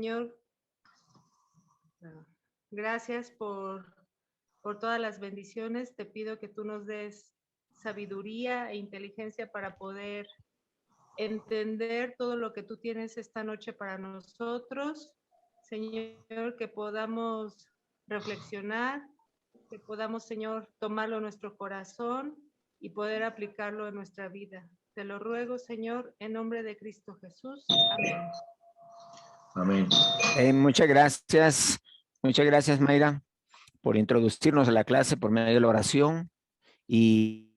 Señor, gracias por todas las bendiciones. Te pido que tú nos des sabiduría e inteligencia para poder entender todo lo que tú tienes esta noche para nosotros. Señor, que podamos reflexionar, que podamos, Señor, tomarlo en nuestro corazón y poder aplicarlo en nuestra vida. Te lo ruego, Señor, en nombre de Cristo Jesús. Amén. Amén. Muchas gracias, Mayra, por introducirnos a la clase por medio de la oración. Y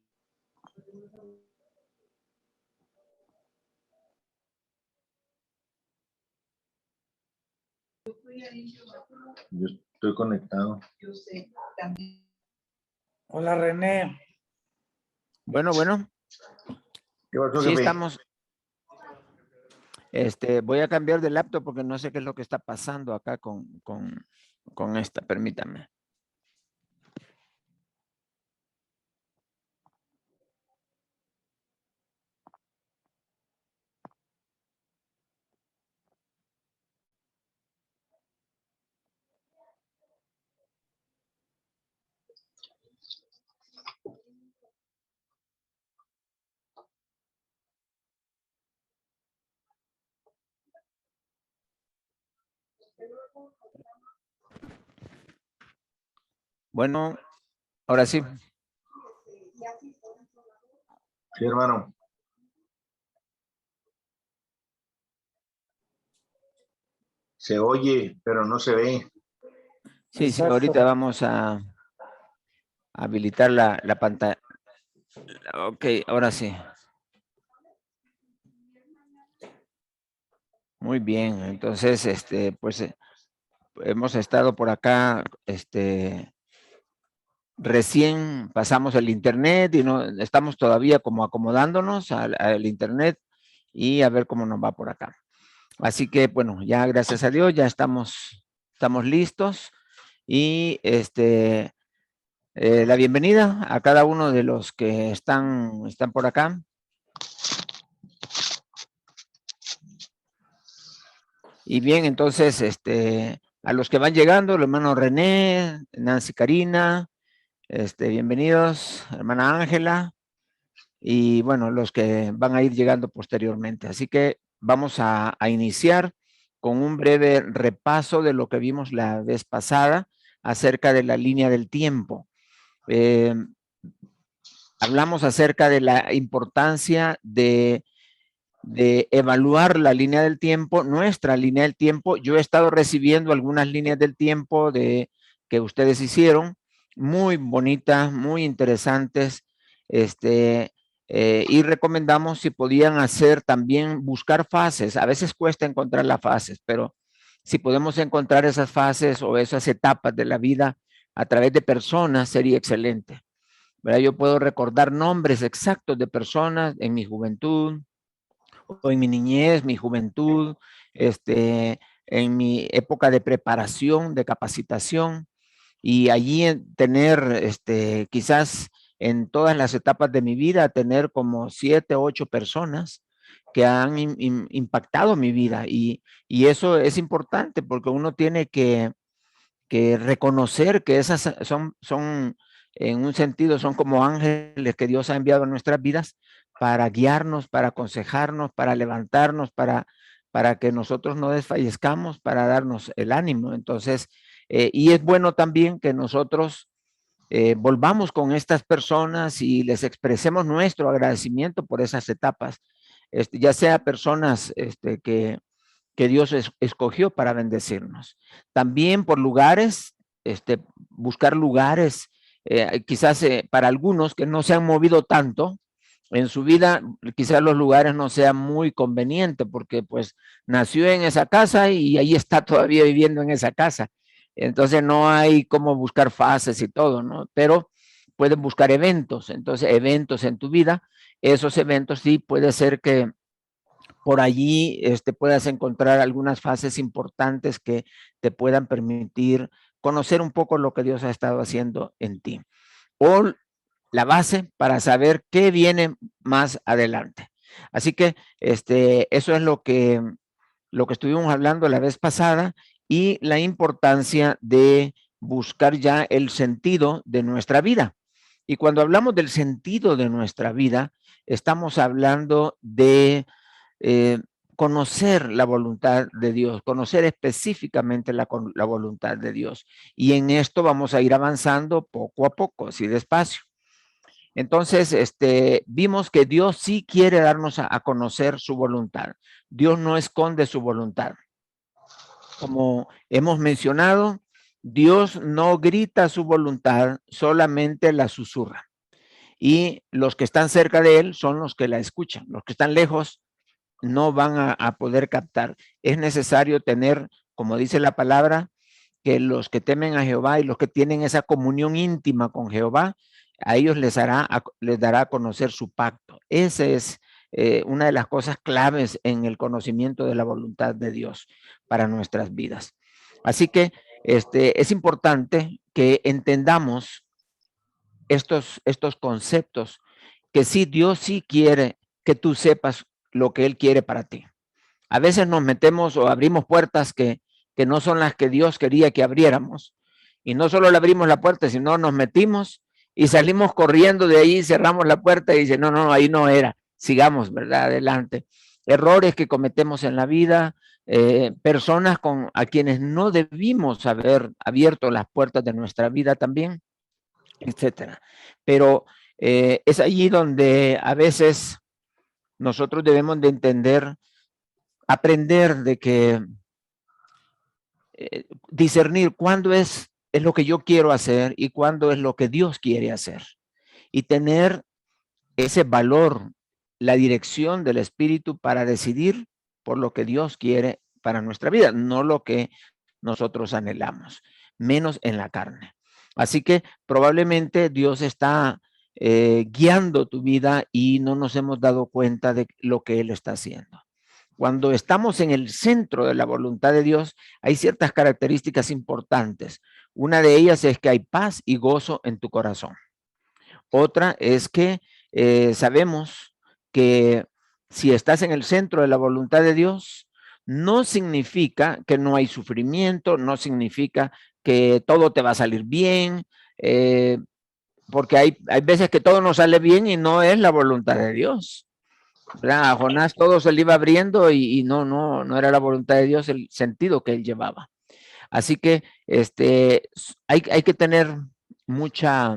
yo estoy conectado. Yo sé, también. Hola, René. Bueno. ¿Qué pasó, Sí, jefe? estamos. Voy a cambiar de laptop porque no sé qué es lo que está pasando acá con esta. Permítame. Bueno, ahora sí. Sí, hermano. Se oye, pero no se ve. Sí, Exacto. ahorita vamos a habilitar la pantalla. Ok, ahora sí. Muy bien, entonces, pues hemos estado por acá, recién pasamos el internet y no estamos todavía como acomodándonos al internet y a ver cómo nos va por acá. Así que, bueno, ya gracias a Dios ya estamos listos y la bienvenida a cada uno de los que están por acá. Y bien, entonces, a los que van llegando, el hermano René, Nancy Karina, bienvenidos, hermana Ángela, y bueno, los que van a ir llegando posteriormente. Así que vamos a iniciar con un breve repaso de lo que vimos la vez pasada acerca de la línea del tiempo. Hablamos acerca de la importancia de evaluar la línea del tiempo, nuestra línea del tiempo. Yo he estado recibiendo algunas líneas del tiempo que ustedes hicieron, muy bonitas, muy interesantes, y recomendamos si podían hacer también, buscar fases. A veces cuesta encontrar las fases, pero si podemos encontrar esas fases o esas etapas de la vida a través de personas, sería excelente. ¿Verdad? Yo puedo recordar nombres exactos de personas en mi juventud, o en mi niñez, mi juventud, en mi época de preparación, de capacitación, y allí tener, quizás en todas las etapas de mi vida, tener como 7, 8 personas que han impactado mi vida, y eso es importante porque uno tiene que reconocer que esas son, en un sentido, son como ángeles que Dios ha enviado a nuestras vidas para guiarnos, para aconsejarnos, para levantarnos, para que nosotros no desfallezcamos, para darnos el ánimo. Entonces, y es bueno también que nosotros volvamos con estas personas y les expresemos nuestro agradecimiento por esas etapas, ya sea personas que Dios escogió para bendecirnos. También por lugares, buscar lugares, quizás para algunos que no se han movido tanto en su vida, quizás los lugares no sean muy convenientes porque pues nació en esa casa y ahí está todavía viviendo en esa casa. Entonces no hay cómo buscar fases y todo, ¿no? Pero pueden buscar eventos, entonces eventos en tu vida, esos eventos sí puede ser que por allí puedas encontrar algunas fases importantes que te puedan permitir conocer un poco lo que Dios ha estado haciendo en ti. O la base para saber qué viene más adelante. Así que eso es lo que lo que estuvimos hablando la vez pasada y la importancia de buscar ya el sentido de nuestra vida. Y cuando hablamos del sentido de nuestra vida, estamos hablando de conocer la voluntad de Dios, conocer específicamente la voluntad de Dios. Y en esto vamos a ir avanzando poco a poco, así despacio. Entonces, vimos que Dios sí quiere darnos a conocer su voluntad. Dios no esconde su voluntad. Como hemos mencionado, Dios no grita su voluntad, solamente la susurra. Y los que están cerca de él son los que la escuchan. Los que están lejos no van a poder captar. Es necesario tener, como dice la palabra, que los que temen a Jehová y los que tienen esa comunión íntima con Jehová, a ellos les dará a conocer su pacto. Esa es una de las cosas claves en el conocimiento de la voluntad de Dios para nuestras vidas. Así que es importante que entendamos estos conceptos, que sí, Dios sí quiere que tú sepas lo que Él quiere para ti. A veces nos metemos o abrimos puertas que no son las que Dios quería que abriéramos. Y no solo le abrimos la puerta, sino nos metimos y salimos corriendo de ahí, cerramos la puerta y dice, no, no, ahí no era. Sigamos, ¿verdad? Adelante. Errores que cometemos en la vida, personas a quienes no debimos haber abierto las puertas de nuestra vida también, etcétera. Pero es allí donde a veces nosotros debemos de entender, aprender de que discernir cuándo es lo que yo quiero hacer y cuándo es lo que Dios quiere hacer. Y tener ese valor, la dirección del Espíritu para decidir por lo que Dios quiere para nuestra vida, no lo que nosotros anhelamos, menos en la carne. Así que probablemente Dios está guiando tu vida y no nos hemos dado cuenta de lo que Él está haciendo. Cuando estamos en el centro de la voluntad de Dios, hay ciertas características importantes. Una de ellas es que hay paz y gozo en tu corazón. Otra es que sabemos que si estás en el centro de la voluntad de Dios, no significa que no hay sufrimiento, no significa que todo te va a salir bien, porque hay veces que todo nos sale bien y no es la voluntad de Dios. ¿Verdad? A Jonás todo se le iba abriendo y no era la voluntad de Dios el sentido que él llevaba. Así que hay que tener mucha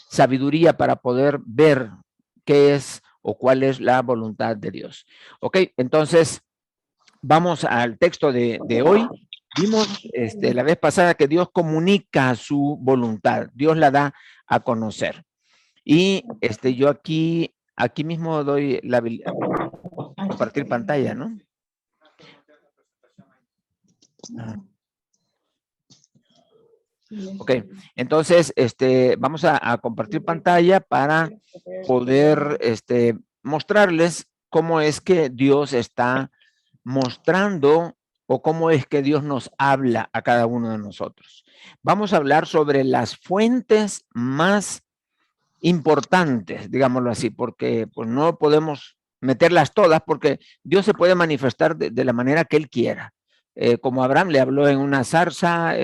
sabiduría para poder ver qué es o cuál es la voluntad de Dios. Ok, entonces vamos al texto de hoy. Vimos la vez pasada que Dios comunica su voluntad, Dios la da a conocer. Y yo aquí mismo doy la compartir pantalla, ¿no? Ok, entonces vamos a compartir pantalla para poder mostrarles cómo es que Dios está mostrando o cómo es que Dios nos habla a cada uno de nosotros. Vamos a hablar sobre las fuentes más importantes, digámoslo así, porque pues no podemos meterlas todas porque Dios se puede manifestar de la manera que Él quiera. Como Abraham le habló en una zarza,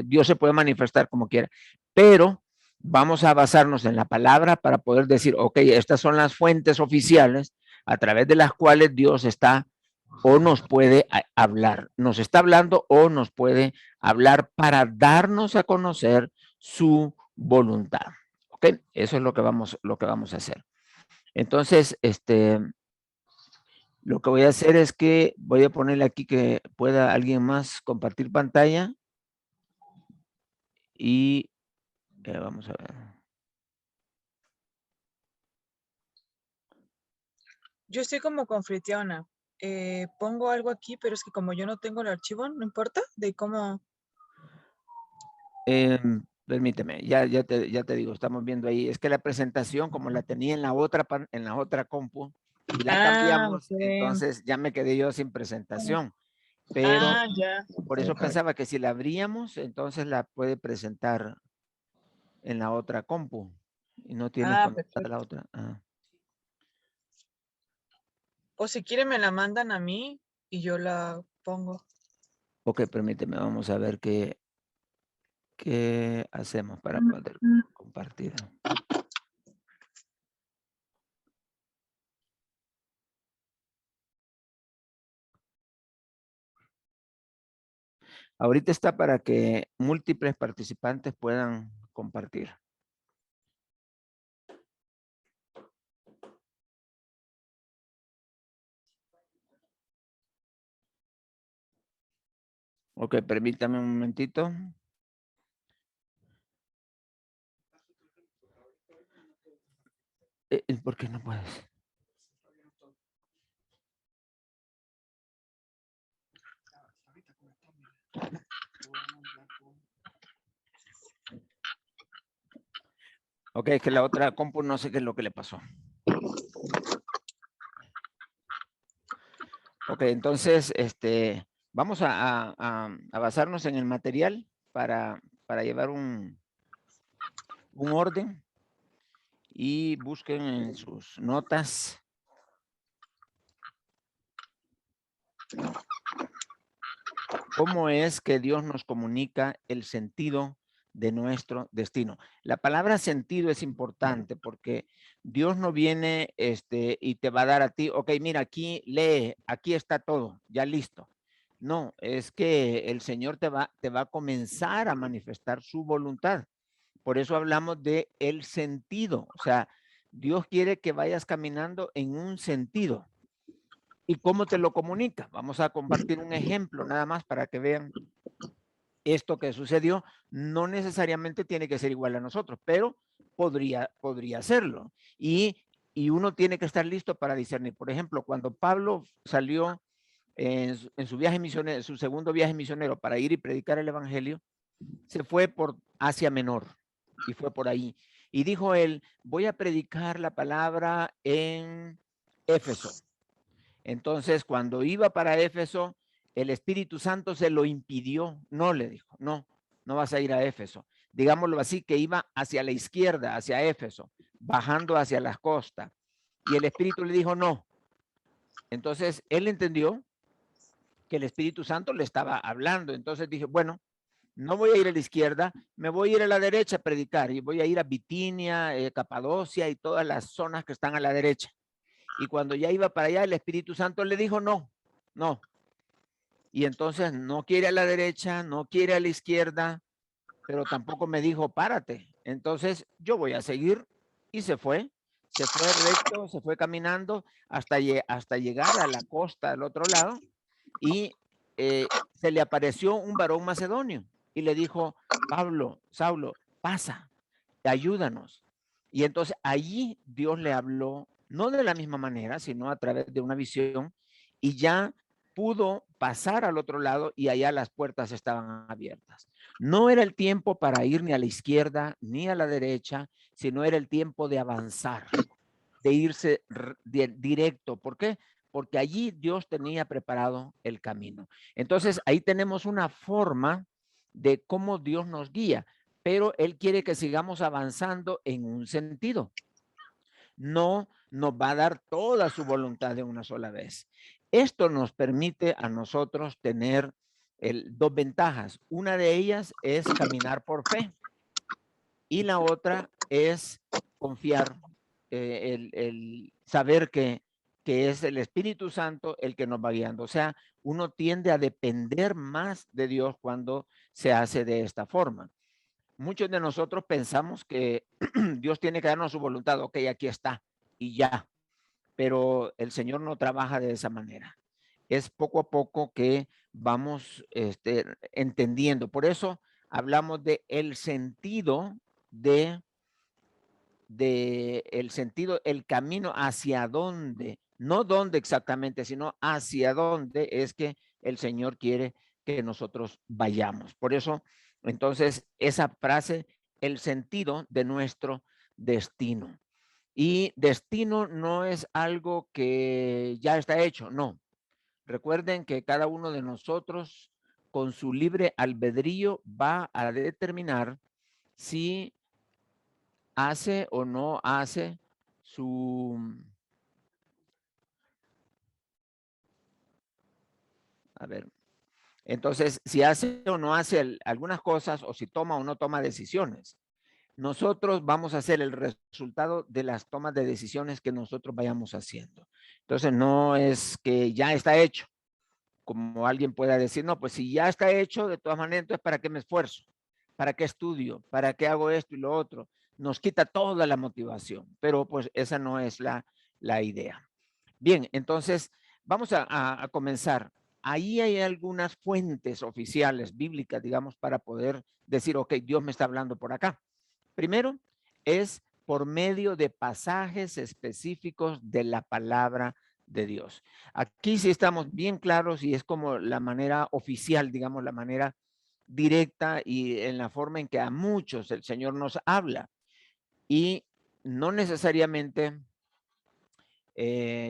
Dios se puede manifestar como quiera, pero vamos a basarnos en la palabra para poder decir, ok, estas son las fuentes oficiales a través de las cuales Dios está o nos puede hablar, nos está hablando o nos puede hablar para darnos a conocer su voluntad. Ok, eso es lo que vamos a hacer. Entonces, lo que voy a hacer es que voy a ponerle aquí que pueda alguien más compartir pantalla. Y vamos a ver. Yo estoy como conflictiona. Pongo algo aquí, pero es que como yo no tengo el archivo, no importa de cómo. Permíteme, ya te digo, estamos viendo ahí. Es que la presentación, como la tenía en la otra compu, y la cambiamos, Ok. entonces ya me quedé yo sin presentación. Pero Ya. por eso pensaba que si la abríamos, entonces la puede presentar en la otra compu. Y no tienes conectada la otra. O si quieren me la mandan a mí y yo la pongo. Ok, permíteme, vamos a ver qué hacemos para poder compartir. Ahorita está para que múltiples participantes puedan compartir. Ok, permítame un momentito. ¿Por qué no puedes? Ok, es que la otra compu no sé qué es lo que le pasó. Ok, entonces, vamos a basarnos en el material para llevar un orden y busquen en sus notas. ¿Cómo es que Dios nos comunica el sentido de nuestro destino? La palabra sentido es importante porque Dios no viene y te va a dar a ti, ok, mira, aquí lee, aquí está todo, ya listo. No, es que el Señor te va a comenzar a manifestar su voluntad. Por eso hablamos de el sentido. O sea, Dios quiere que vayas caminando en un sentido. ¿Y cómo te lo comunica? Vamos a compartir un ejemplo nada más para que vean esto que sucedió. No necesariamente tiene que ser igual a nosotros, pero podría serlo. Y uno tiene que estar listo para discernir. Por ejemplo, cuando Pablo salió en su viaje misionero, su segundo viaje misionero para ir y predicar el evangelio, se fue por Asia Menor y fue por ahí. Y dijo él, voy a predicar la palabra en Éfeso. Entonces, cuando iba para Éfeso, el Espíritu Santo se lo impidió. No, le dijo, no vas a ir a Éfeso. Digámoslo así, que iba hacia la izquierda, hacia Éfeso, bajando hacia las costas. Y el Espíritu le dijo, no. Entonces, él entendió que el Espíritu Santo le estaba hablando. Entonces dije, bueno, no voy a ir a la izquierda, me voy a ir a la derecha a predicar. Y voy a ir a Bitinia, Capadocia y todas las zonas que están a la derecha. Y cuando ya iba para allá, el Espíritu Santo le dijo, no. Y entonces no quiere a la derecha, no quiere a la izquierda, pero tampoco me dijo, párate. Entonces yo voy a seguir y se fue recto, se fue caminando hasta llegar a la costa del otro lado y se le apareció un varón macedonio y le dijo, Saulo, pasa, ayúdanos. Y entonces allí Dios le habló, no de la misma manera, sino a través de una visión, y ya pudo pasar al otro lado y allá las puertas estaban abiertas. No era el tiempo para ir ni a la izquierda ni a la derecha, sino era el tiempo de avanzar, de irse directo. ¿Por qué? Porque allí Dios tenía preparado el camino. Entonces ahí tenemos una forma de cómo Dios nos guía, pero Él quiere que sigamos avanzando en un sentido. No nos va a dar toda su voluntad de una sola vez. Esto nos permite a nosotros tener dos ventajas. Una de ellas es caminar por fe y la otra es confiar, el saber que es el Espíritu Santo el que nos va guiando. O sea, uno tiende a depender más de Dios cuando se hace de esta forma. Muchos de nosotros pensamos que Dios tiene que darnos su voluntad. Ok, aquí está y ya. Pero el Señor no trabaja de esa manera. Es poco a poco que vamos entendiendo. Por eso hablamos de el sentido el camino hacia dónde, no dónde exactamente, sino hacia dónde es que el Señor quiere que nosotros vayamos. Por eso, entonces, esa frase, el sentido de nuestro destino. Y destino no es algo que ya está hecho, no. Recuerden que cada uno de nosotros, con su libre albedrío, va a determinar si hace o no hace su, A ver. Entonces, si hace o no hace algunas cosas, o si toma o no toma decisiones, nosotros vamos a hacer el resultado de las tomas de decisiones que nosotros vayamos haciendo. Entonces, no es que ya está hecho, como alguien pueda decir, no, pues si ya está hecho, de todas maneras, entonces, ¿para qué me esfuerzo? ¿Para qué estudio? ¿Para qué hago esto y lo otro? Nos quita toda la motivación, pero pues esa no es la idea. Bien, entonces vamos a comenzar. Ahí hay algunas fuentes oficiales bíblicas, digamos, para poder decir, ok, Dios me está hablando por acá. Primero es por medio de pasajes específicos de la palabra de Dios. Aquí sí estamos bien claros y es como la manera oficial, digamos, la manera directa y en la forma en que a muchos el Señor nos habla. Y no necesariamente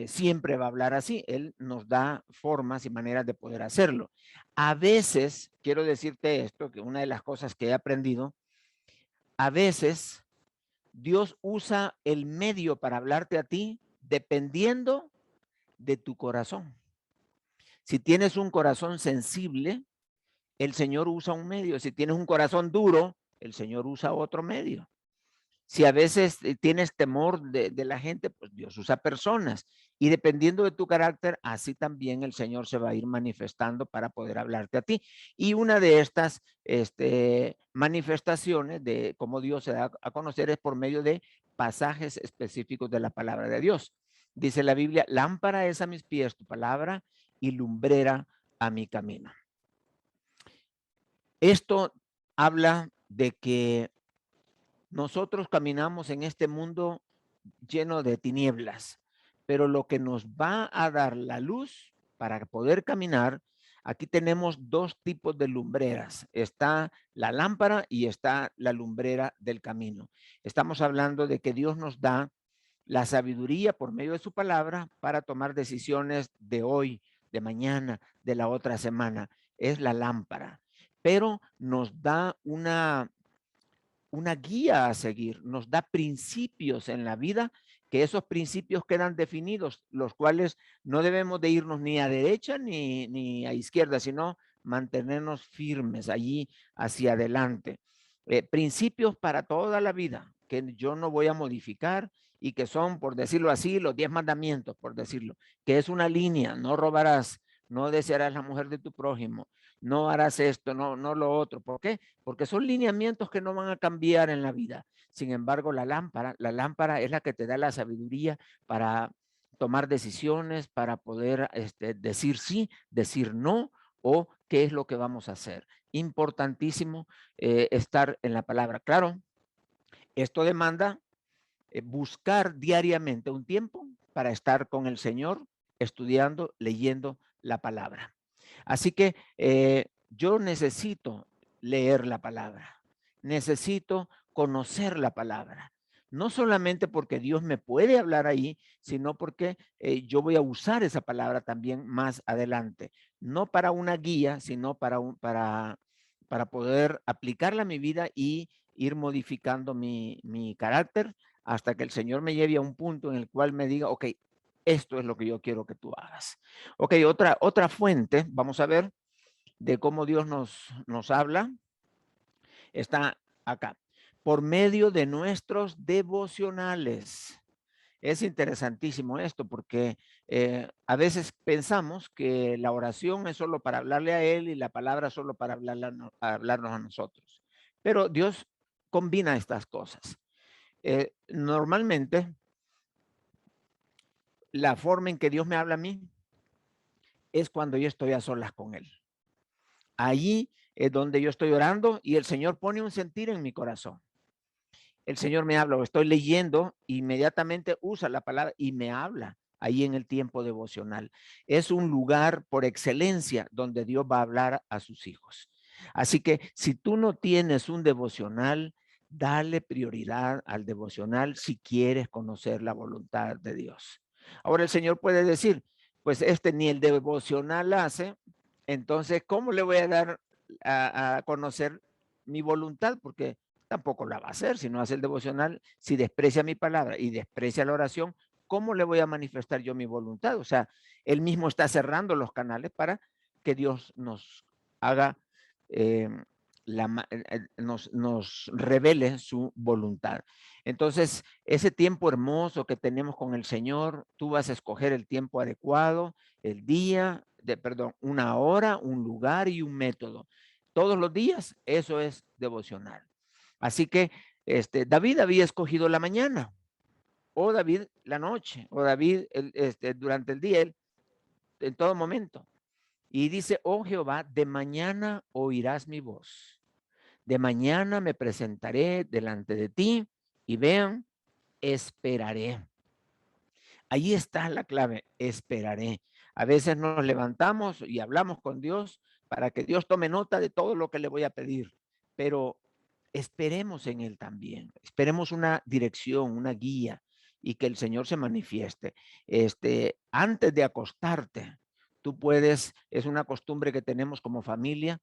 siempre va a hablar así. Él nos da formas y maneras de poder hacerlo. A veces, quiero decirte esto, que una de las cosas que he aprendido, a veces Dios usa el medio para hablarte a ti dependiendo de tu corazón. Si tienes un corazón sensible, el Señor usa un medio. Si tienes un corazón duro, el Señor usa otro medio. Si a veces tienes temor de la gente, pues Dios usa personas. Y dependiendo de tu carácter, así también el Señor se va a ir manifestando para poder hablarte a ti. Y una de estas manifestaciones de cómo Dios se da a conocer es por medio de pasajes específicos de la palabra de Dios. Dice la Biblia, lámpara es a mis pies tu palabra y lumbrera a mi camino. Esto habla de que nosotros caminamos en este mundo lleno de tinieblas, pero lo que nos va a dar la luz para poder caminar, aquí tenemos dos tipos de lumbreras. Está la lámpara y está la lumbrera del camino. Estamos hablando de que Dios nos da la sabiduría por medio de su palabra para tomar decisiones de hoy, de mañana, de la otra semana. Es la lámpara, pero nos da una guía a seguir, nos da principios en la vida, que esos principios quedan definidos, los cuales no debemos de irnos ni a derecha ni a izquierda, sino mantenernos firmes allí hacia adelante. Principios para toda la vida, que yo no voy a modificar y que son, por decirlo así, los 10 mandamientos, por decirlo, que es una línea: no robarás, no desearás la mujer de tu prójimo, no harás esto, no lo otro. ¿Por qué? Porque son lineamientos que no van a cambiar en la vida. Sin embargo, la lámpara es la que te da la sabiduría para tomar decisiones, para poder decir sí, decir no, o qué es lo que vamos a hacer. Importantísimo estar en la palabra. Claro, esto demanda buscar diariamente un tiempo para estar con el Señor, estudiando, leyendo la palabra. Así que yo necesito leer la palabra, necesito conocer la palabra. No solamente porque Dios me puede hablar ahí, sino porque yo voy a usar esa palabra también más adelante. No para una guía, sino para poder aplicarla a mi vida y ir modificando mi carácter hasta que el Señor me lleve a un punto en el cual me diga, ok, esto es lo que yo quiero que tú hagas. Ok, otra fuente, vamos a ver, de cómo Dios nos habla, está acá. Por medio de nuestros devocionales. Es interesantísimo esto porque a veces pensamos que la oración es solo para hablarle a Él y la palabra solo para hablarnos a nosotros. Pero Dios combina estas cosas. Normalmente, la forma en que Dios me habla a mí es cuando yo estoy a solas con Él. Allí es donde yo estoy orando y el Señor pone un sentir en mi corazón. El Señor me habla, o estoy leyendo, inmediatamente usa la palabra y me habla ahí en el tiempo devocional. Es un lugar por excelencia donde Dios va a hablar a sus hijos. Así que si tú no tienes un devocional, dale prioridad al devocional si quieres conocer la voluntad de Dios. Ahora el Señor puede decir, pues ni el devocional hace, entonces ¿cómo le voy a dar a conocer mi voluntad? Porque tampoco la va a hacer si no hace el devocional. Si desprecia mi palabra y desprecia la oración, ¿cómo le voy a manifestar yo mi voluntad? O sea, él mismo está cerrando los canales para que Dios nos haga, nos revele su voluntad. Entonces, ese tiempo hermoso que tenemos con el Señor, tú vas a escoger el tiempo adecuado, el día, una hora, un lugar y un método. Todos los días, eso es devocional. Así que David había escogido la mañana, o David la noche, o David durante el día, en todo momento. Y dice, oh Jehová, de mañana oirás mi voz. De mañana me presentaré delante de ti y vean, esperaré. Ahí está la clave, esperaré. A veces nos levantamos y hablamos con Dios para que Dios tome nota de todo lo que le voy a pedir, pero esperemos en Él también. Esperemos una dirección, una guía y que el Señor se manifieste. Antes de acostarte, tú puedes, es una costumbre que tenemos como familia.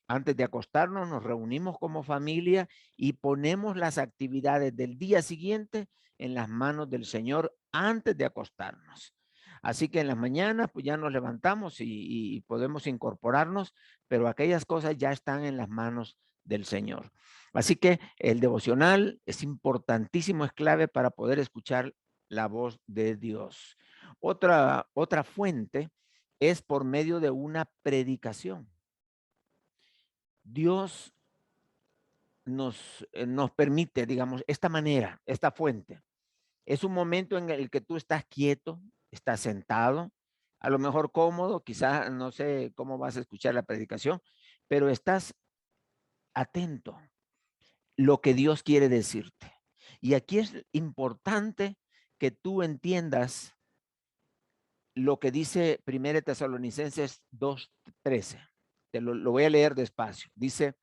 Antes de acostarnos, nos reunimos como familia y ponemos las actividades del día siguiente en las manos del Señor antes de acostarnos. Así que en las mañanas pues ya nos levantamos y podemos incorporarnos, pero aquellas cosas ya están en las manos del Señor. Así que el devocional es importantísimo, es clave para poder escuchar la voz de Dios. Otra fuente es por medio de una predicación. Dios nos permite, digamos, esta manera, esta fuente. Es un momento en el que tú estás quieto, estás sentado, a lo mejor cómodo, quizás no sé cómo vas a escuchar la predicación, pero estás atento lo que Dios quiere decirte. Y aquí es importante que tú entiendas lo que dice 1 Tesalonicenses 2:13. Te lo voy a leer despacio. Dice,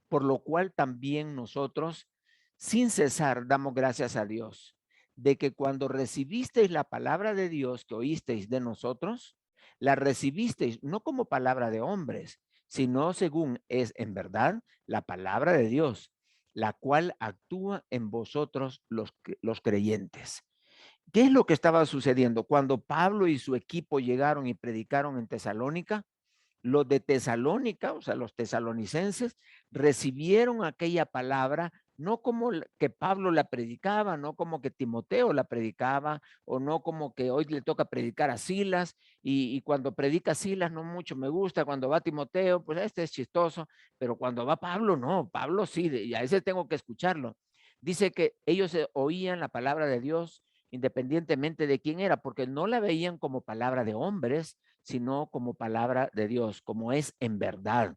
por lo cual también nosotros, sin cesar, damos gracias a Dios, de que cuando recibisteis la palabra de Dios que oísteis de nosotros, la recibisteis no como palabra de hombres, sino según es en verdad la palabra de Dios, la cual actúa en vosotros los creyentes. ¿Qué es lo que estaba sucediendo? Cuando Pablo y su equipo llegaron y predicaron en Tesalónica, los de Tesalónica, o sea, los tesalonicenses, recibieron aquella palabra no como que Pablo la predicaba, no como que Timoteo la predicaba, o no como que hoy le toca predicar a Silas, y cuando predica Silas no mucho me gusta, cuando va Timoteo, pues este es chistoso, pero cuando va Pablo, no, Pablo sí, y a ese tengo que escucharlo. Dice que ellos oían la palabra de Dios independientemente de quién era, porque no la veían como palabra de hombres, sino como palabra de Dios, como es en verdad.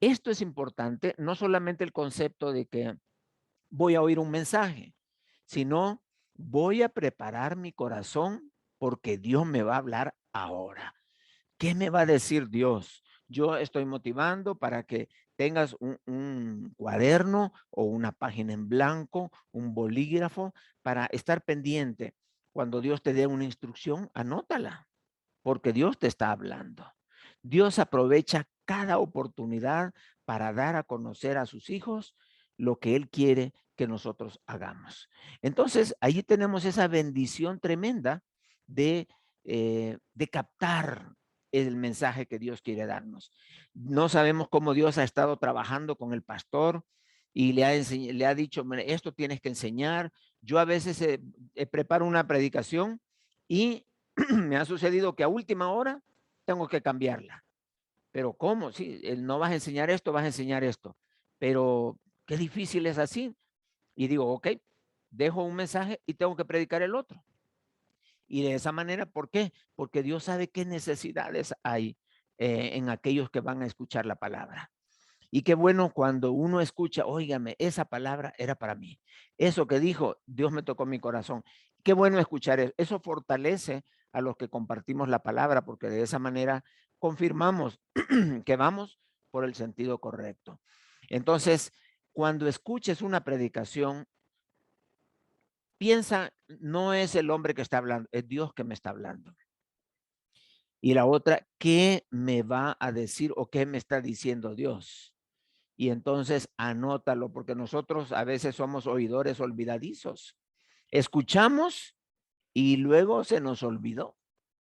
Esto es importante, no solamente el concepto de que voy a oír un mensaje, sino voy a preparar mi corazón porque Dios me va a hablar ahora. ¿Qué me va a decir Dios? Yo estoy motivando para que tengas un cuaderno o una página en blanco, un bolígrafo, para estar pendiente. Cuando Dios te dé una instrucción, anótala, porque Dios te está hablando. Dios aprovecha cada oportunidad para dar a conocer a sus hijos lo que Él quiere que nosotros hagamos. Entonces, ahí tenemos esa bendición tremenda de captar el mensaje que Dios quiere darnos. No sabemos cómo Dios ha estado trabajando con el pastor y le ha dicho, esto tienes que enseñar. Yo a veces preparo una predicación y me ha sucedido que a última hora tengo que cambiarla. Pero ¿cómo? Sí, no vas a enseñar esto, vas a enseñar esto. Pero qué difícil es así. Y digo, ok, dejo un mensaje y tengo que predicar el otro. Y de esa manera, ¿por qué? Porque Dios sabe qué necesidades hay en aquellos que van a escuchar la palabra. Y qué bueno cuando uno escucha, óigame, esa palabra era para mí. Eso que dijo, Dios me tocó mi corazón. Qué bueno escuchar eso. Eso fortalece a los que compartimos la palabra, porque de esa manera confirmamos que vamos por el sentido correcto. Entonces, cuando escuches una predicación, piensa, no es el hombre que está hablando, es Dios que me está hablando. Y la otra, ¿qué me va a decir o qué me está diciendo Dios? Y entonces anótalo, porque nosotros a veces somos oidores olvidadizos. Escuchamos y luego se nos olvidó.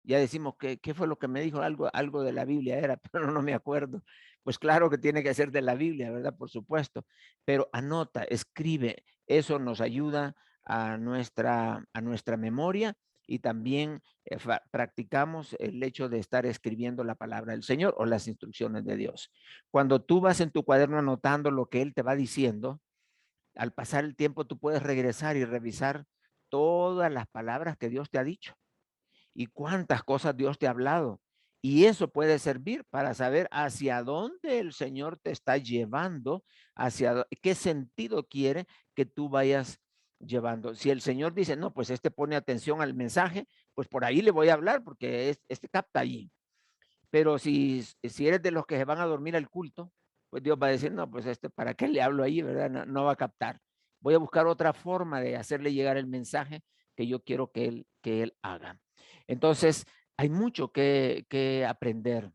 Ya decimos, ¿qué fue lo que me dijo? Algo de la Biblia era, pero no me acuerdo. Pues claro que tiene que ser de la Biblia, ¿verdad? Por supuesto. Pero anota, escribe. Eso nos ayuda a nuestra memoria y también practicamos el hecho de estar escribiendo la palabra del Señor o las instrucciones de Dios. Cuando tú vas en tu cuaderno anotando lo que Él te va diciendo, al pasar el tiempo tú puedes regresar y revisar todas las palabras que Dios te ha dicho y cuántas cosas Dios te ha hablado. Y eso puede servir para saber hacia dónde el Señor te está llevando, qué sentido quiere que tú vayas llevando. Si el Señor dice, no, pues este pone atención al mensaje, pues por ahí le voy a hablar porque este capta allí. Pero si eres de los que se van a dormir al culto, pues Dios va a decir, no, pues ¿para qué le hablo ahí, verdad? No va a captar. Voy a buscar otra forma de hacerle llegar el mensaje que yo quiero que él haga. Entonces, hay mucho que aprender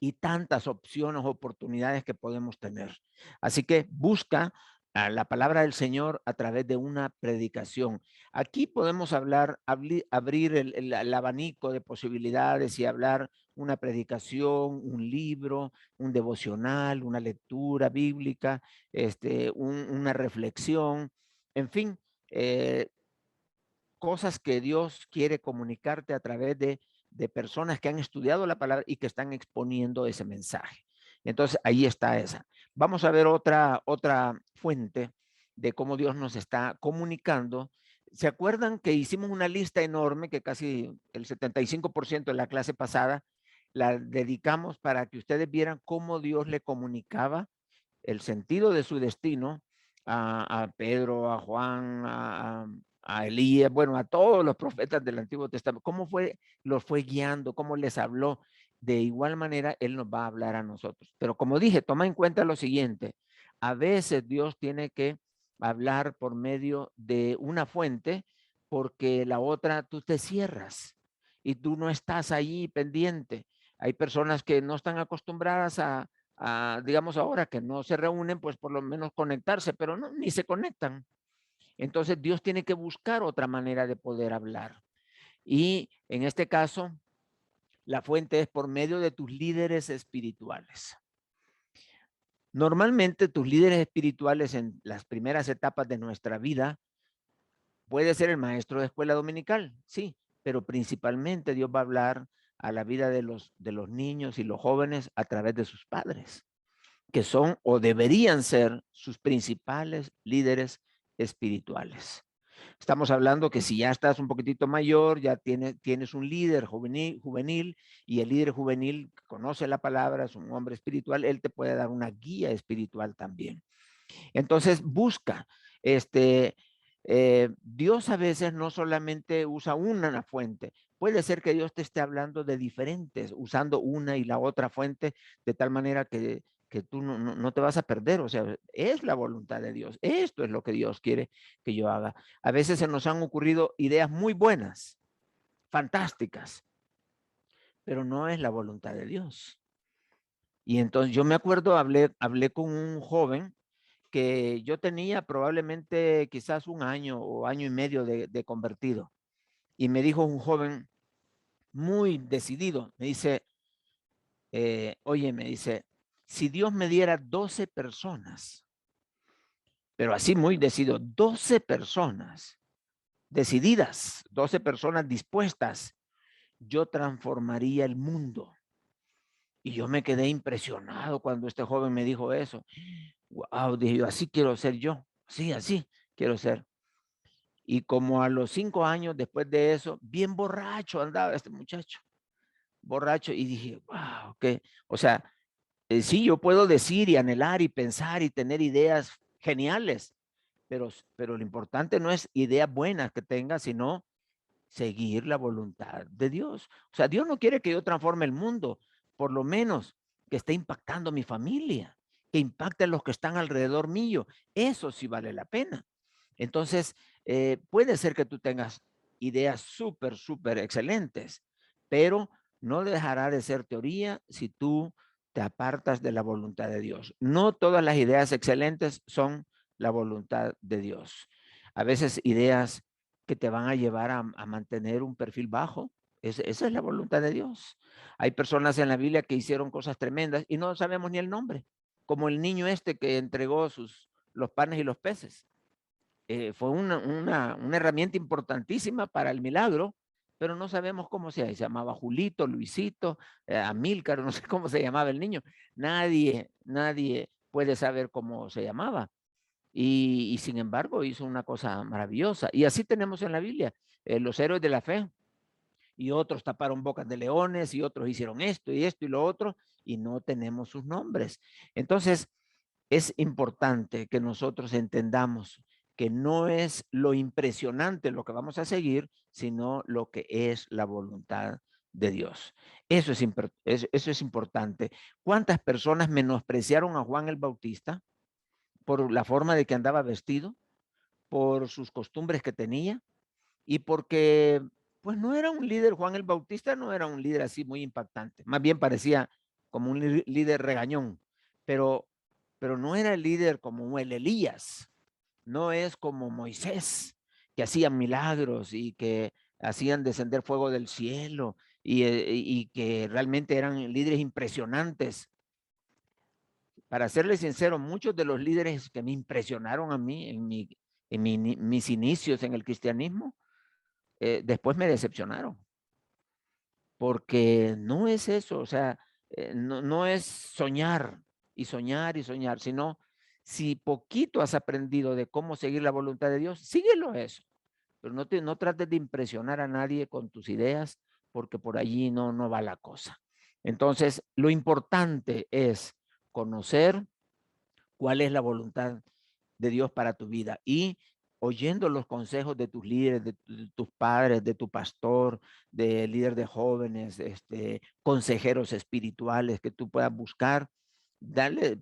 y tantas opciones, oportunidades que podemos tener. Así que busca la palabra del Señor a través de una predicación. Aquí podemos abrir el abanico de posibilidades y hablar una predicación, un libro, un devocional, una lectura bíblica, una reflexión, en fin, cosas que Dios quiere comunicarte a través de personas que han estudiado la palabra y que están exponiendo ese mensaje. Entonces, ahí está esa. Vamos a ver otra fuente de cómo Dios nos está comunicando. ¿Se acuerdan que hicimos una lista enorme que casi el 75% de la clase pasada la dedicamos para que ustedes vieran cómo Dios le comunicaba el sentido de su destino a Pedro, a Juan, a Elías, bueno, a todos los profetas del Antiguo Testamento? ¿Cómo los fue guiando? ¿Cómo les habló? De igual manera, Él nos va a hablar a nosotros. Pero como dije, toma en cuenta lo siguiente. A veces Dios tiene que hablar por medio de una fuente porque la otra tú te cierras y tú no estás ahí pendiente. Hay personas que no están acostumbradas digamos ahora que no se reúnen, pues por lo menos conectarse, pero no, ni se conectan. Entonces Dios tiene que buscar otra manera de poder hablar. Y en este caso, la fuente es por medio de tus líderes espirituales. Normalmente tus líderes espirituales en las primeras etapas de nuestra vida puede ser el maestro de escuela dominical, sí, pero principalmente Dios va a hablar a la vida de los niños y los jóvenes a través de sus padres, que son o deberían ser sus principales líderes espirituales. Estamos hablando que si ya estás un poquitito mayor, ya tienes un líder juvenil y el líder juvenil conoce la palabra, es un hombre espiritual, él te puede dar una guía espiritual también. Entonces busca, Dios a veces no solamente usa una fuente, puede ser que Dios te esté hablando de diferentes, usando una y la otra fuente de tal manera que tú no te vas a perder. O sea, es la voluntad de Dios. Esto es lo que Dios quiere que yo haga. A veces se nos han ocurrido ideas muy buenas, fantásticas, pero no es la voluntad de Dios. Y entonces yo me acuerdo, hablé con un joven que yo tenía probablemente quizás un año o año y medio de convertido. Y me dijo un joven muy decidido, me dice, oye, me dice, si Dios me diera 12 personas, pero así muy decidido, 12 personas decididas, 12 personas dispuestas, yo transformaría el mundo. Y yo me quedé impresionado cuando este joven me dijo eso. Wow, dije yo, así quiero ser yo, sí, así quiero ser. Y como a los 5 años después de eso, bien borracho andaba este muchacho, borracho, y dije, wow, que, o sea, sí, yo puedo decir y anhelar y pensar y tener ideas geniales, pero lo importante no es ideas buenas que tenga, sino seguir la voluntad de Dios. O sea, Dios no quiere que yo transforme el mundo, por lo menos que esté impactando mi familia, que impacte a los que están alrededor mío. Eso sí vale la pena. Entonces, puede ser que tú tengas ideas súper excelentes, pero no dejará de ser teoría si tú te apartas de la voluntad de Dios. No todas las ideas excelentes son la voluntad de Dios. A veces ideas que te van a llevar a mantener un perfil bajo, Esa es la voluntad de Dios. Hay personas en la Biblia que hicieron cosas tremendas y no sabemos ni el nombre, como el niño este que entregó los panes y los peces. Fue una herramienta importantísima para el milagro, pero no sabemos cómo se llamaba Julito, Luisito, Amílcar, no sé cómo se llamaba el niño. Nadie puede saber cómo se llamaba. Y sin embargo hizo una cosa maravillosa. Y así tenemos en la Biblia los héroes de la fe. Y otros taparon bocas de leones y otros hicieron esto y lo otro y no tenemos sus nombres. Entonces, es importante que nosotros entendamos que no es lo impresionante lo que vamos a seguir, sino lo que es la voluntad de Dios. Eso es importante. ¿Cuántas personas menospreciaron a Juan el Bautista por la forma de que andaba vestido, por sus costumbres que tenía y porque pues no era un líder? Juan el Bautista no era un líder así muy impactante, más bien parecía como un líder regañón, pero no era el líder como el Elías, no es como Moisés, que hacían milagros y que hacían descender fuego del cielo y que realmente eran líderes impresionantes. Para serles sincero, muchos de los líderes que me impresionaron a mí mis inicios en el cristianismo, después me decepcionaron, porque no es eso, o sea, no es soñar y soñar y soñar, sino si poquito has aprendido de cómo seguir la voluntad de Dios, síguelo eso, pero no trates de impresionar a nadie con tus ideas, porque por allí no va la cosa. Entonces, lo importante es conocer cuál es la voluntad de Dios para tu vida y oyendo los consejos de tus líderes, de tus padres, de tu pastor, de líder de jóvenes, consejeros espirituales que tú puedas buscar.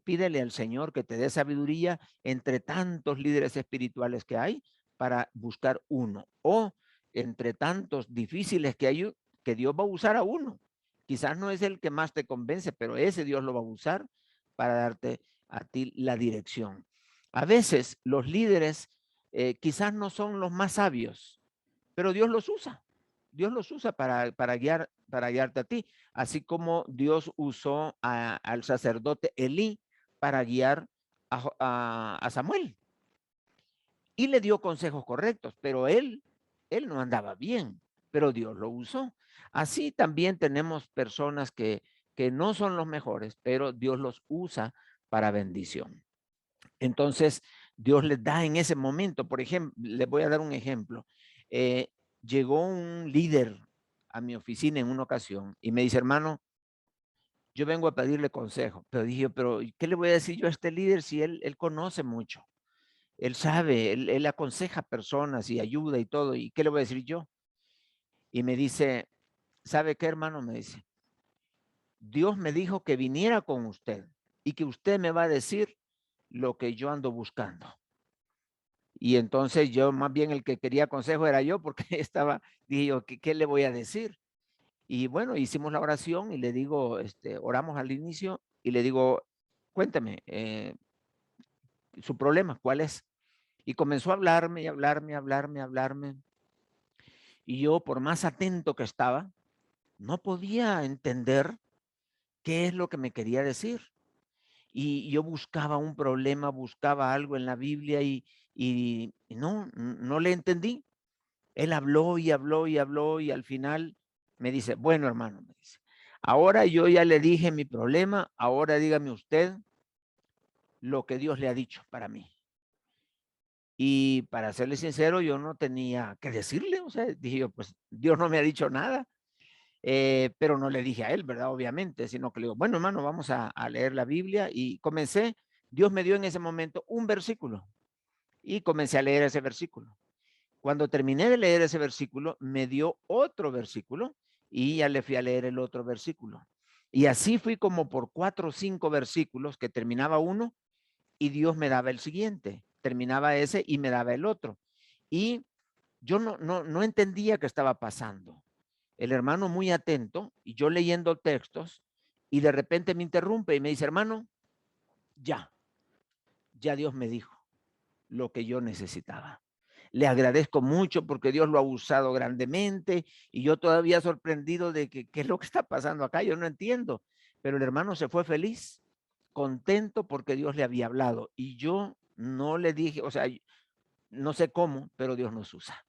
Pídele al Señor que te dé sabiduría entre tantos líderes espirituales que hay para buscar uno, o entre tantos difíciles que hay, que Dios va a usar a uno. Quizás no es el que más te convence, pero ese Dios lo va a usar para darte a ti la dirección. A veces los líderes quizás no son los más sabios, pero Dios los usa. Dios los usa para guiarte a ti, así como Dios usó al sacerdote Elí para guiar a Samuel. Y le dio consejos correctos, pero él no andaba bien, pero Dios lo usó. Así también tenemos personas que no son los mejores, pero Dios los usa para bendición. Entonces, Dios les da en ese momento, por ejemplo, les voy a dar un ejemplo. Llegó un líder a mi oficina en una ocasión y me dice: hermano, yo vengo a pedirle consejo. Pero dije, pero ¿qué le voy a decir yo a este líder si él conoce mucho? Él sabe, él aconseja personas y ayuda y todo. ¿Y qué le voy a decir yo? Y me dice: ¿sabe qué, hermano? Me dice: Dios me dijo que viniera con usted y que usted me va a decir lo que yo ando buscando. Y entonces yo más bien el que quería consejo era yo, porque dije yo, ¿qué le voy a decir? Y bueno, hicimos la oración y le digo, oramos al inicio y le digo: cuéntame, su problema, ¿cuál es? Y comenzó a hablarme y hablarme. Y yo, por más atento que estaba, no podía entender qué es lo que me quería decir. Y yo buscaba un problema, buscaba algo en la Biblia y no le entendí. Él habló y habló y habló y al final me dice: bueno, hermano, me dice, ahora yo ya le dije mi problema, ahora dígame usted lo que Dios le ha dicho para mí. Y para serle sincero, yo no tenía que decirle, o sea, dije yo, pues Dios no me ha dicho nada, pero no le dije a él, ¿verdad? Obviamente, sino que le digo: bueno, hermano, vamos a leer la Biblia. Y comencé, Dios me dio en ese momento un versículo y comencé a leer ese versículo. Cuando terminé de leer ese versículo, me dio otro versículo y ya le fui a leer el otro versículo. Y así fui como por 4 o 5 versículos que terminaba uno y Dios me daba el siguiente. Terminaba ese y me daba el otro. Y yo no entendía qué estaba pasando. El hermano muy atento y yo leyendo textos y de repente me interrumpe y me dice: hermano, ya Dios me dijo lo que yo necesitaba. le agradezco mucho porque Dios lo ha usado grandemente y yo todavía sorprendido de que qué es lo que está pasando acá, yo no entiendo, pero el hermano se fue feliz, contento porque Dios le había hablado y yo no le dije, o sea, no sé cómo, pero Dios nos usa.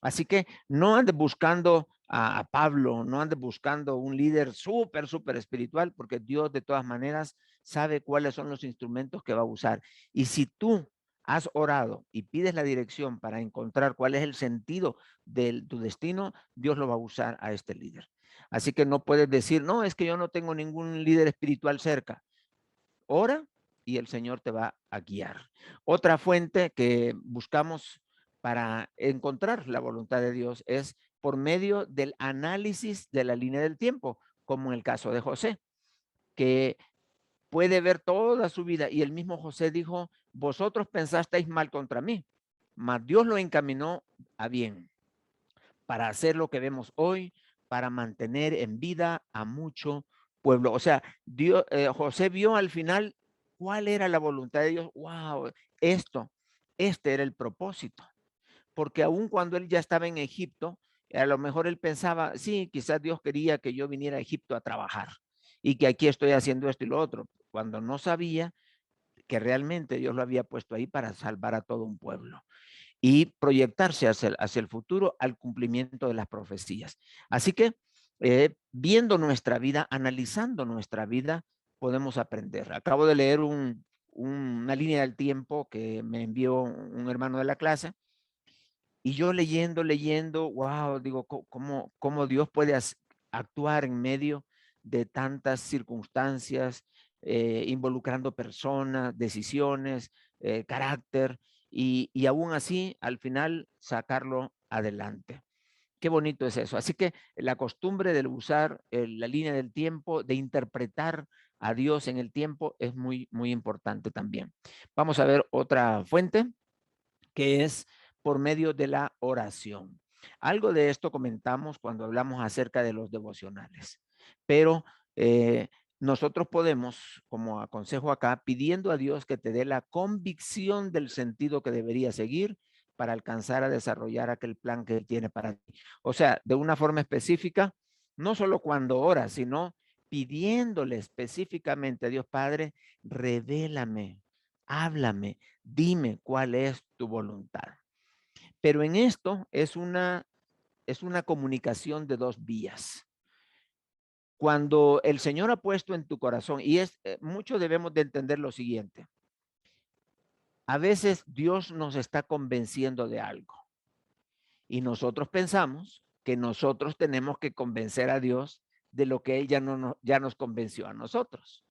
Así que no andes buscando a Pablo, no andes buscando un líder súper espiritual, porque Dios de todas maneras sabe cuáles son los instrumentos que va a usar. Y si tú has orado y pides la dirección para encontrar cuál es el sentido de tu destino, Dios lo va a usar a este líder. Así que no puedes decir, no, es que yo no tengo ningún líder espiritual cerca. Ora y el Señor te va a guiar. Otra fuente que buscamos para encontrar la voluntad de Dios es por medio del análisis de la línea del tiempo, como en el caso de José, que puede ver toda su vida y el mismo José dijo, vosotros pensasteis mal contra mí, mas Dios lo encaminó a bien para hacer lo que vemos hoy, para mantener en vida a mucho pueblo. O sea, Dios, José vio al final cuál era la voluntad de Dios. Wow, este era el propósito. Porque aun cuando él ya estaba en Egipto, a lo mejor él pensaba, sí, quizás Dios quería que yo viniera a Egipto a trabajar y que aquí estoy haciendo esto y lo otro, cuando no sabía que realmente Dios lo había puesto ahí para salvar a todo un pueblo y proyectarse hacia el futuro al cumplimiento de las profecías. Así que viendo nuestra vida, analizando nuestra vida, podemos aprender. Acabo de leer una línea del tiempo que me envió un hermano de la clase y yo leyendo, wow, digo, ¿cómo Dios puede actuar en medio de tantas circunstancias, involucrando personas, decisiones, carácter, y aún así, al final, sacarlo adelante. Qué bonito es eso. Así que la costumbre de usar la línea del tiempo, de interpretar a Dios en el tiempo, es muy importante también. Vamos a ver otra fuente, que es por medio de la oración. Algo de esto comentamos cuando hablamos acerca de los devocionales, pero nosotros podemos, como aconsejo acá, pidiendo a Dios que te dé la convicción del sentido que debería seguir para alcanzar a desarrollar aquel plan que Él tiene para ti. O sea, de una forma específica, no solo cuando oras, sino pidiéndole específicamente a Dios Padre, revélame, háblame, dime cuál es tu voluntad. Pero en esto es una comunicación de dos vías. Cuando el Señor ha puesto en tu corazón, y mucho debemos de entender lo siguiente. A veces Dios nos está convenciendo de algo y nosotros pensamos que nosotros tenemos que convencer a Dios de lo que Él ya nos convenció a nosotros.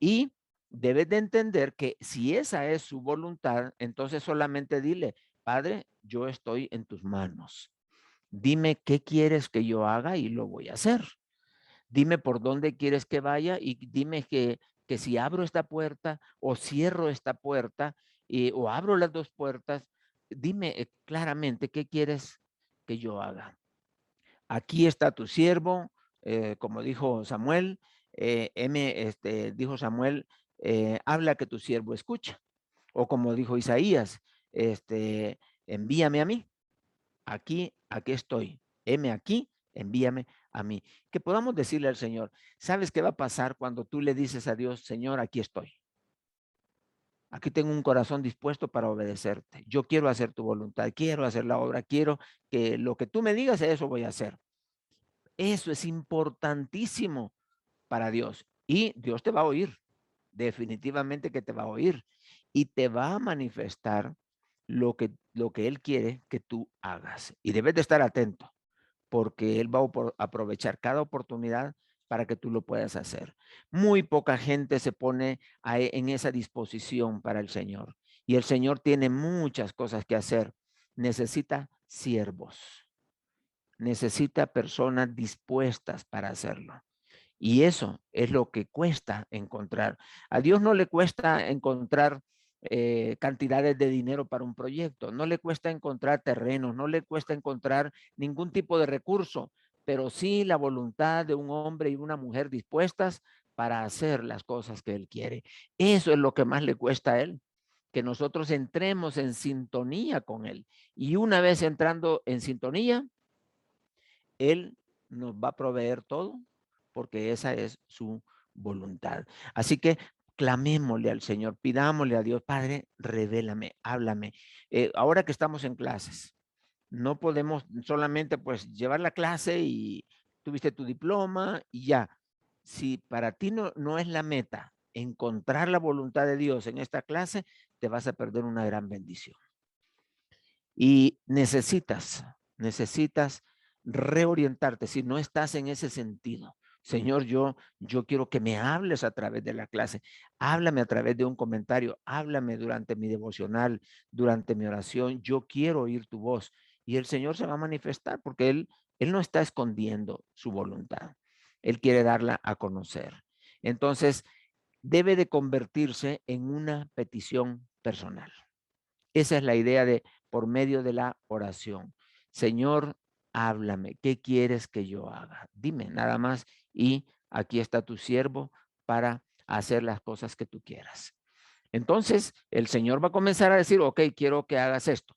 Y debes de entender que si esa es su voluntad, entonces solamente dile, Padre, yo estoy en tus manos. Dime qué quieres que yo haga y lo voy a hacer. Dime por dónde quieres que vaya y dime que si abro esta puerta o cierro esta puerta o abro las dos puertas, dime claramente qué quieres que yo haga. Aquí está tu siervo, como dijo Samuel, dijo Samuel, habla que tu siervo escucha. O como dijo Isaías, envíame a mí. Aquí estoy. Heme aquí, envíame a mí. Que podamos decirle al Señor, ¿sabes qué va a pasar cuando tú le dices a Dios, Señor, aquí estoy? Aquí tengo un corazón dispuesto para obedecerte. Yo quiero hacer tu voluntad, quiero hacer la obra, quiero que lo que tú me digas, eso voy a hacer. Eso es importantísimo para Dios. Y Dios te va a oír. Definitivamente que te va a oír. Y te va a manifestar lo que Él quiere que tú hagas. Y debes de estar atento, porque Él va a aprovechar cada oportunidad para que tú lo puedas hacer. Muy poca gente se pone en esa disposición para el Señor. Y el Señor tiene muchas cosas que hacer. Necesita siervos. Necesita personas dispuestas para hacerlo. Y eso es lo que cuesta encontrar. A Dios no le cuesta encontrar cantidades de dinero para un proyecto, no le cuesta encontrar terrenos, no le cuesta encontrar ningún tipo de recurso, pero sí la voluntad de un hombre y una mujer dispuestas para hacer las cosas que Él quiere. Eso es lo que más le cuesta a Él. que nosotros entremos en sintonía con Él. Y una vez entrando en sintonía, Él nos va a proveer todo, porque esa es su voluntad. Así que clamémosle al Señor, pidámosle a Dios, Padre, revélame, háblame. Ahora que estamos en clases, no podemos solamente pues llevar la clase y tuviste tu diploma y ya. Si para ti no es la meta encontrar la voluntad de Dios en esta clase, te vas a perder una gran bendición. Y necesitas reorientarte si no estás en ese sentido. Señor, yo quiero que me hables a través de la clase. Háblame a través de un comentario. Háblame durante mi devocional, durante mi oración. Yo quiero oír tu voz. Y el Señor se va a manifestar porque Él no está escondiendo su voluntad. Él quiere darla a conocer. Entonces, debe de convertirse en una petición personal. Esa es la idea de por medio de la oración. Señor, háblame, ¿qué quieres que yo haga? Dime nada más y aquí está tu siervo para hacer las cosas que tú quieras. Entonces, el Señor va a comenzar a decir, ok, quiero que hagas esto.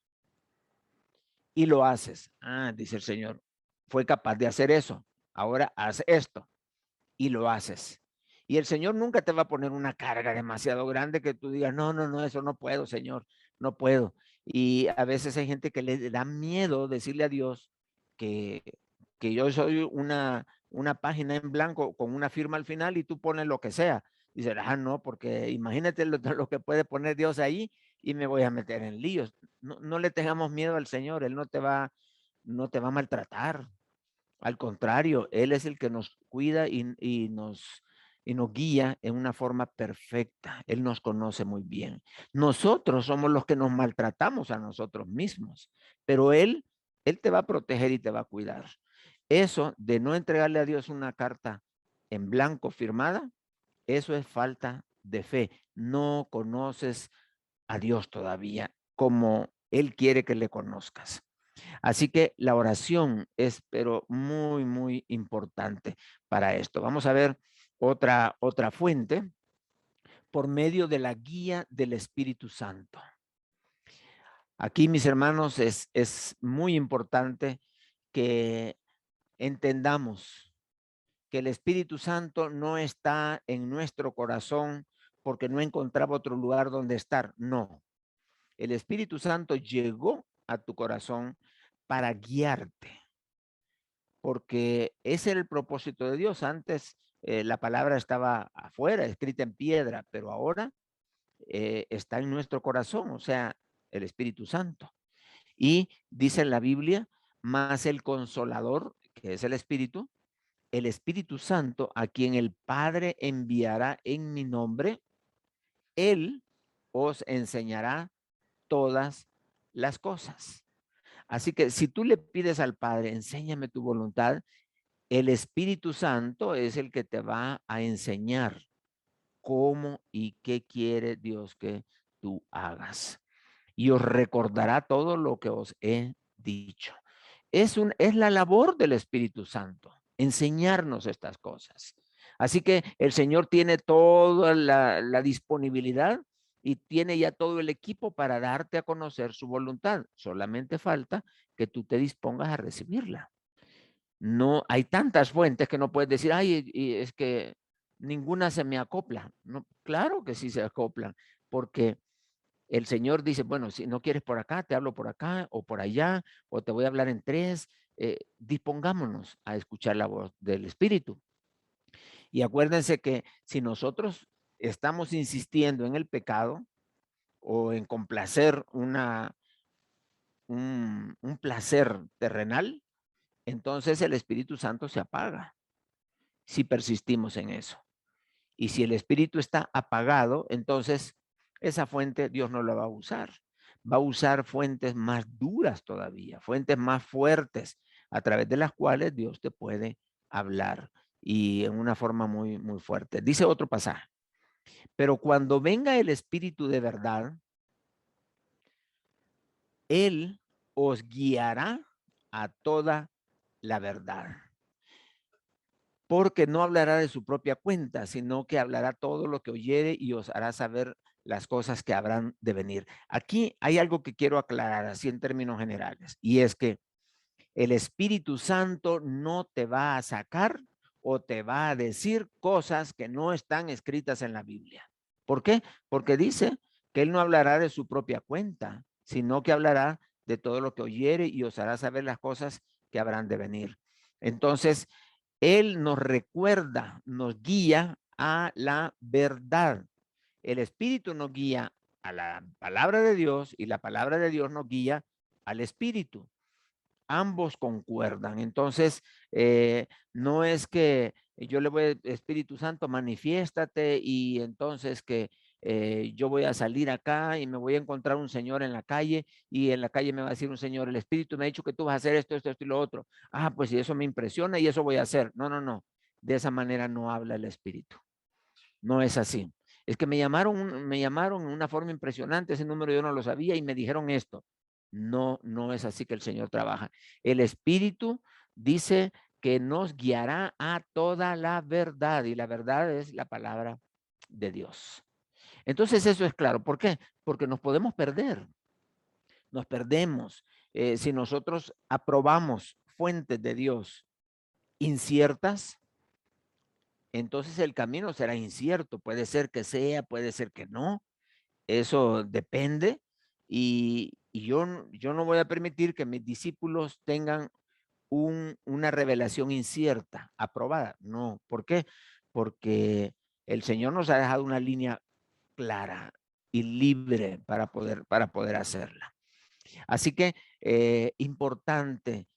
Y lo haces. Ah, dice el Señor, fue capaz de hacer eso. Ahora haz esto y lo haces. Y el Señor nunca te va a poner una carga demasiado grande que tú digas, no, eso no puedo, Señor, no puedo. Y a veces hay gente que le da miedo decirle a Dios que, que yo soy una página en blanco con una firma al final y tú pones lo que sea. Dice, no, porque imagínate lo que puede poner Dios ahí y me voy a meter en líos. No le tengamos miedo al Señor, Él no te va a maltratar. Al contrario, Él es el que nos cuida y nos guía en una forma perfecta. Él nos conoce muy bien. Nosotros somos los que nos maltratamos a nosotros mismos, pero Él te va a proteger y te va a cuidar. Eso de no entregarle a Dios una carta en blanco firmada, eso es falta de fe. No conoces a Dios todavía como Él quiere que le conozcas. Así que la oración es, pero muy, muy importante para esto. Vamos a ver otra fuente por medio de la guía del Espíritu Santo. Aquí, mis hermanos, es muy importante que entendamos que el Espíritu Santo no está en nuestro corazón porque no encontraba otro lugar donde estar. No, el Espíritu Santo llegó a tu corazón para guiarte, porque ese era el propósito de Dios. Antes la palabra estaba afuera, escrita en piedra, pero ahora está en nuestro corazón, o sea, el Espíritu Santo. Y dice en la Biblia, más el Consolador, que es el Espíritu Santo, a quien el Padre enviará en mi nombre, Él os enseñará todas las cosas. Así que si tú le pides al Padre, enséñame tu voluntad, el Espíritu Santo es el que te va a enseñar cómo y qué quiere Dios que tú hagas. Y os recordará todo lo que os he dicho. Es la labor del Espíritu Santo, enseñarnos estas cosas. Así que el Señor tiene toda la disponibilidad y tiene ya todo el equipo para darte a conocer su voluntad. Solamente falta que tú te dispongas a recibirla. No hay tantas fuentes que no puedes decir, ay, y es que ninguna se me acopla. No, claro que sí se acoplan, porque el Señor dice, bueno, si no quieres por acá, te hablo por acá o por allá, o te voy a hablar en tres. Dispongámonos a escuchar la voz del Espíritu. Y acuérdense que si nosotros estamos insistiendo en el pecado o en complacer un placer terrenal, entonces el Espíritu Santo se apaga si persistimos en eso. Y si el Espíritu está apagado, entonces esa fuente Dios no la va a usar. Va a usar fuentes más duras todavía, fuentes más fuertes, a través de las cuales Dios te puede hablar y en una forma muy, muy fuerte. Dice otro pasaje, pero cuando venga el Espíritu de verdad, Él os guiará a toda la verdad. porque no hablará de su propia cuenta, sino que hablará todo lo que oyere y os hará saber las cosas que habrán de venir. Aquí hay algo que quiero aclarar así en términos generales, y es que el Espíritu Santo no te va a sacar o te va a decir cosas que no están escritas en la Biblia. ¿Por qué? Porque dice que Él no hablará de su propia cuenta, sino que hablará de todo lo que oyere y os hará saber las cosas que habrán de venir. Entonces, Él nos recuerda, nos guía a la verdad. El Espíritu nos guía a la palabra de Dios y la palabra de Dios nos guía al Espíritu. Ambos concuerdan. Entonces, no es que yo le voy, Espíritu Santo, manifiéstate y entonces que yo voy a salir acá y me voy a encontrar un señor en la calle y en la calle me va a decir un señor, el Espíritu me ha dicho que tú vas a hacer esto, esto, esto y lo otro. Ah, pues si eso me impresiona y eso voy a hacer. No, no, no. De esa manera no habla el Espíritu. No es así. Es que me llamaron en una forma impresionante, ese número yo no lo sabía y me dijeron esto. No, no es así que el Señor trabaja. El Espíritu dice que nos guiará a toda la verdad y la verdad es la palabra de Dios. Entonces eso es claro. ¿Por qué? Porque nos podemos perder. Nos perdemos si nosotros aprobamos fuentes de Dios inciertas. Entonces el camino será incierto. Puede ser que sea, puede ser que no. Eso depende. Y yo no voy a permitir que mis discípulos tengan una revelación incierta, aprobada. No. ¿Por qué? Porque el Señor nos ha dejado una línea clara y libre para poder hacerla. Así que importante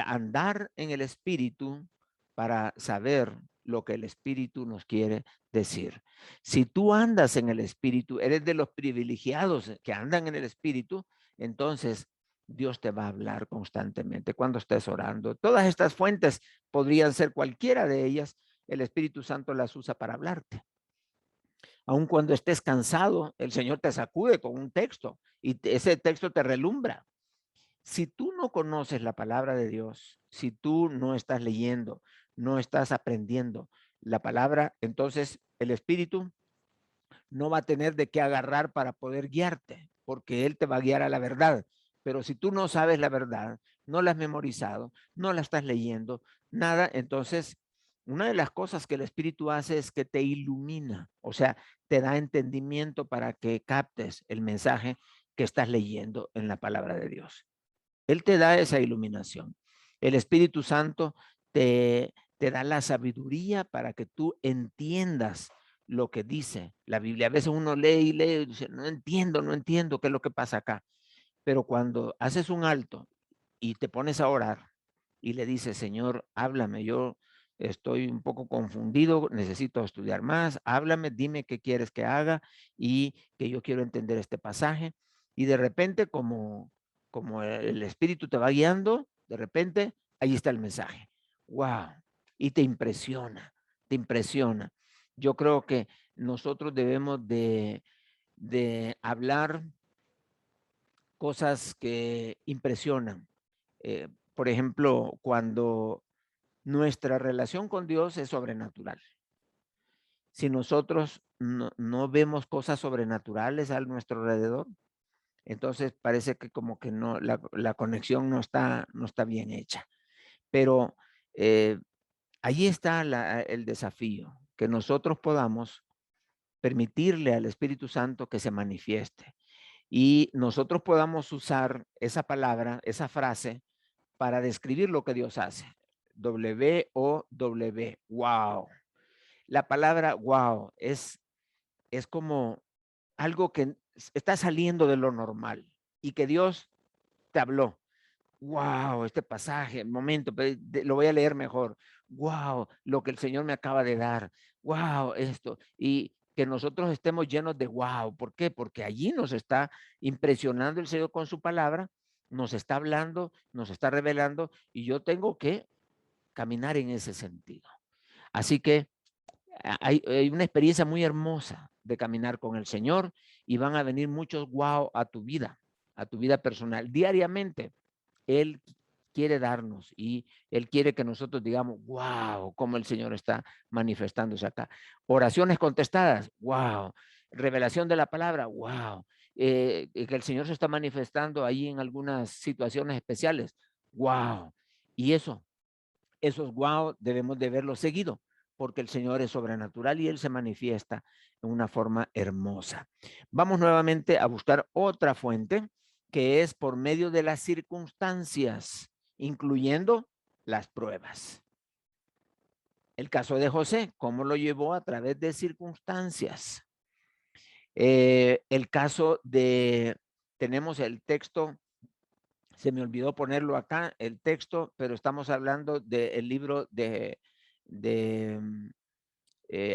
andar en el Espíritu para saber lo que el Espíritu nos quiere decir. Si tú andas en el Espíritu, eres de los privilegiados que andan en el Espíritu, entonces Dios te va a hablar constantemente cuando estés orando. Todas estas fuentes podrían ser cualquiera de ellas, el Espíritu Santo las usa para hablarte. Aun cuando estés cansado, el Señor te sacude con un texto y ese texto te relumbra. Si tú no conoces la palabra de Dios, si tú no estás leyendo, no estás aprendiendo la palabra, entonces el Espíritu no va a tener de qué agarrar para poder guiarte, porque Él te va a guiar a la verdad. Pero si tú no sabes la verdad, no la has memorizado, no la estás leyendo, nada, entonces una de las cosas que el Espíritu hace es que te ilumina, o sea, te da entendimiento para que captes el mensaje que estás leyendo en la palabra de Dios. Él te da esa iluminación. El Espíritu Santo te da la sabiduría para que tú entiendas lo que dice la Biblia. A veces uno lee y lee y dice, no entiendo qué es lo que pasa acá. Pero cuando haces un alto y te pones a orar y le dices, Señor, háblame, yo estoy un poco confundido, necesito estudiar más, háblame, dime qué quieres que haga y que yo quiero entender este pasaje. Y de repente, como el Espíritu te va guiando, de repente, ahí está el mensaje. ¡Wow! Y te impresiona, te impresiona. Yo creo que nosotros debemos de hablar cosas que impresionan. Por ejemplo, cuando nuestra relación con Dios es sobrenatural. Si nosotros no vemos cosas sobrenaturales a nuestro alrededor, entonces parece que como que no, la conexión no está bien hecha. Pero ahí está el desafío, que nosotros podamos permitirle al Espíritu Santo que se manifieste y nosotros podamos usar esa palabra, esa frase, para describir lo que Dios hace. W-O-W, wow. La palabra wow es como algo que está saliendo de lo normal y que Dios te habló. Wow, este pasaje, momento, lo voy a leer mejor. Wow, lo que el Señor me acaba de dar. Wow, esto. Y que nosotros estemos llenos de wow. ¿Por qué? Porque allí nos está impresionando el Señor con su palabra, nos está hablando, nos está revelando y yo tengo que caminar en ese sentido. Así que hay una experiencia muy hermosa de caminar con el Señor y van a venir muchos wow a tu vida personal. Diariamente, Él quiere darnos y Él quiere que nosotros digamos, wow, cómo el Señor está manifestándose acá. Oraciones contestadas, wow. Revelación de la palabra, wow. Que el Señor se está manifestando ahí en algunas situaciones especiales, wow. Y esos wow debemos de verlo seguido, porque el Señor es sobrenatural y Él se manifiesta en una forma hermosa. Vamos nuevamente a buscar otra fuente, que es por medio de las circunstancias, incluyendo las pruebas. El caso de José, ¿cómo lo llevó? A través de circunstancias. El caso de, tenemos el texto, se me olvidó ponerlo acá, el texto, pero estamos hablando del libro de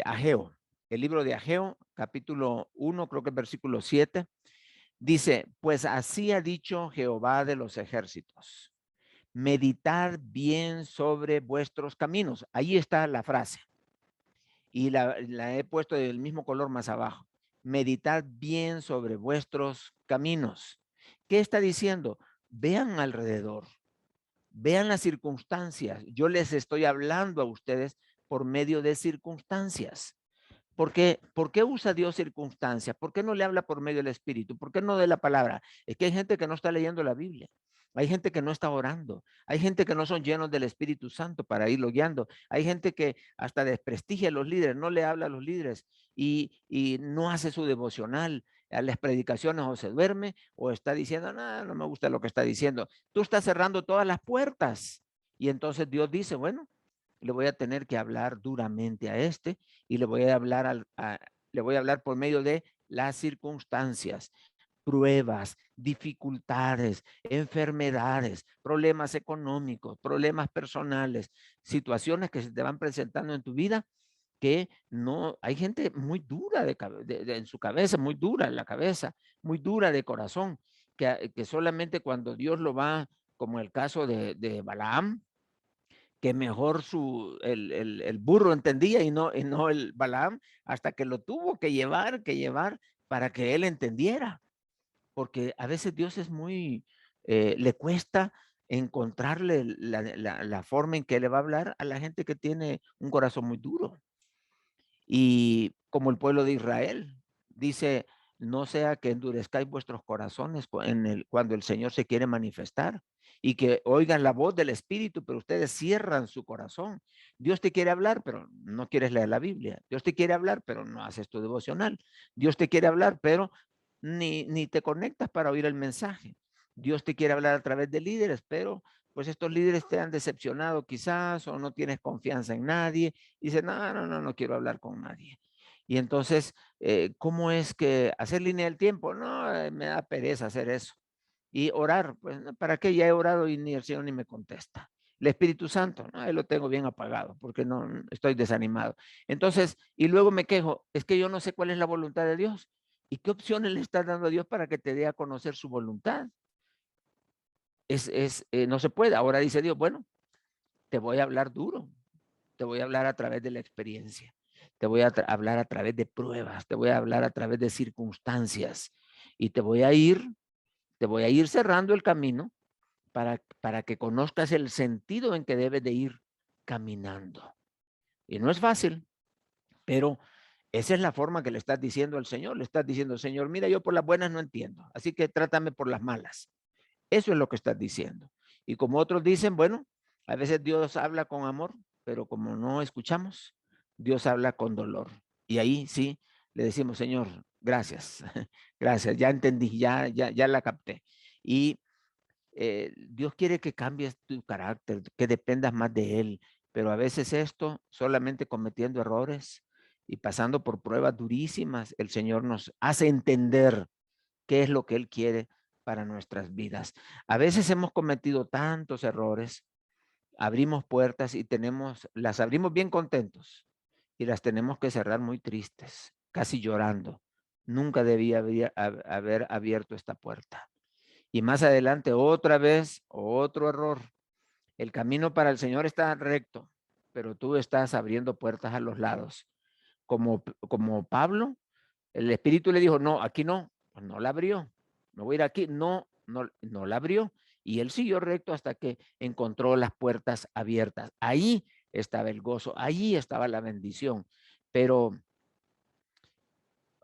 Ageo. El libro de Ageo, capítulo 1, creo que versículo 7, dice, pues así ha dicho Jehová de los ejércitos, meditad bien sobre vuestros caminos. Ahí está la frase. Y la he puesto del mismo color más abajo. Meditad bien sobre vuestros caminos. ¿Qué está diciendo? Vean alrededor, vean las circunstancias. Yo les estoy hablando a ustedes por medio de circunstancias. ¿Por qué usa Dios circunstancias? ¿Por qué no le habla por medio del Espíritu? ¿Por qué no de la palabra? Es que hay gente que no está leyendo la Biblia. Hay gente que no está orando. Hay gente que no son llenos del Espíritu Santo para irlo guiando. Hay gente que hasta desprestigia a los líderes, no le habla a los líderes y no hace su devocional a las predicaciones, o se duerme o está diciendo, no, no me gusta lo que está diciendo. Tú estás cerrando todas las puertas. Y entonces Dios dice, bueno, le voy a tener que hablar duramente a este y le voy a hablar, le voy a hablar por medio de las circunstancias, pruebas, dificultades, enfermedades, problemas económicos, problemas personales, situaciones que se te van presentando en tu vida que no, hay gente muy dura en su cabeza, muy dura en la cabeza, muy dura de corazón, que solamente cuando Dios lo va, como el caso de Balaam, que mejor el burro entendía y no el Balaam, hasta que lo tuvo que llevar para que él entendiera. Porque a veces Dios es muy, le cuesta encontrarle la forma en que le va a hablar a la gente que tiene un corazón muy duro. Y como el pueblo de Israel, dice, no sea que endurezcáis vuestros corazones cuando el Señor se quiere manifestar y que oigan la voz del Espíritu, pero ustedes cierran su corazón. Dios te quiere hablar, pero no quieres leer la Biblia. Dios te quiere hablar, pero no haces tu devocional. Dios te quiere hablar, pero ni te conectas para oír el mensaje. Dios te quiere hablar a través de líderes, pero pues estos líderes te han decepcionado quizás o no tienes confianza en nadie. Y dices, no quiero hablar con nadie. Y entonces, ¿cómo es que hacer línea del tiempo? No, me da pereza hacer eso. Y orar, pues, ¿para qué? Ya he orado y ni el Señor ni me contesta. El Espíritu Santo, no, ahí lo tengo bien apagado porque no estoy desanimado. Entonces, y luego me quejo, es que yo no sé cuál es la voluntad de Dios. ¿Y qué opciones le estás dando a Dios para que te dé a conocer su voluntad? No se puede. Ahora dice Dios, bueno, te voy a hablar duro, te voy a hablar a través de la experiencia, te voy a hablar a través de pruebas, te voy a hablar a través de circunstancias y te voy a ir cerrando el camino para que conozcas el sentido en que debes de ir caminando. Y no es fácil, pero esa es la forma que le estás diciendo al Señor. Le estás diciendo, Señor, mira, yo por las buenas no entiendo, así que trátame por las malas. Eso es lo que estás diciendo. Y como otros dicen, bueno, a veces Dios habla con amor, pero como no escuchamos, Dios habla con dolor. Y ahí sí le decimos, Señor, gracias, gracias, ya entendí, ya la capté. Y Dios quiere que cambies tu carácter, que dependas más de Él, pero a veces esto, solamente cometiendo errores y pasando por pruebas durísimas, el Señor nos hace entender qué es lo que Él quiere para nuestras vidas. A veces hemos cometido tantos errores, abrimos puertas y las abrimos bien contentos y las tenemos que cerrar muy tristes, casi llorando. Nunca debía haber abierto esta puerta. Y más adelante, otra vez, otro error. El camino para el Señor está recto, pero tú estás abriendo puertas a los lados. Como Pablo, el Espíritu le dijo, no, aquí no, pues no la abrió. Me voy a ir aquí, no la abrió. Y él siguió recto hasta que encontró las puertas abiertas. Ahí estaba el gozo, ahí estaba la bendición. Pero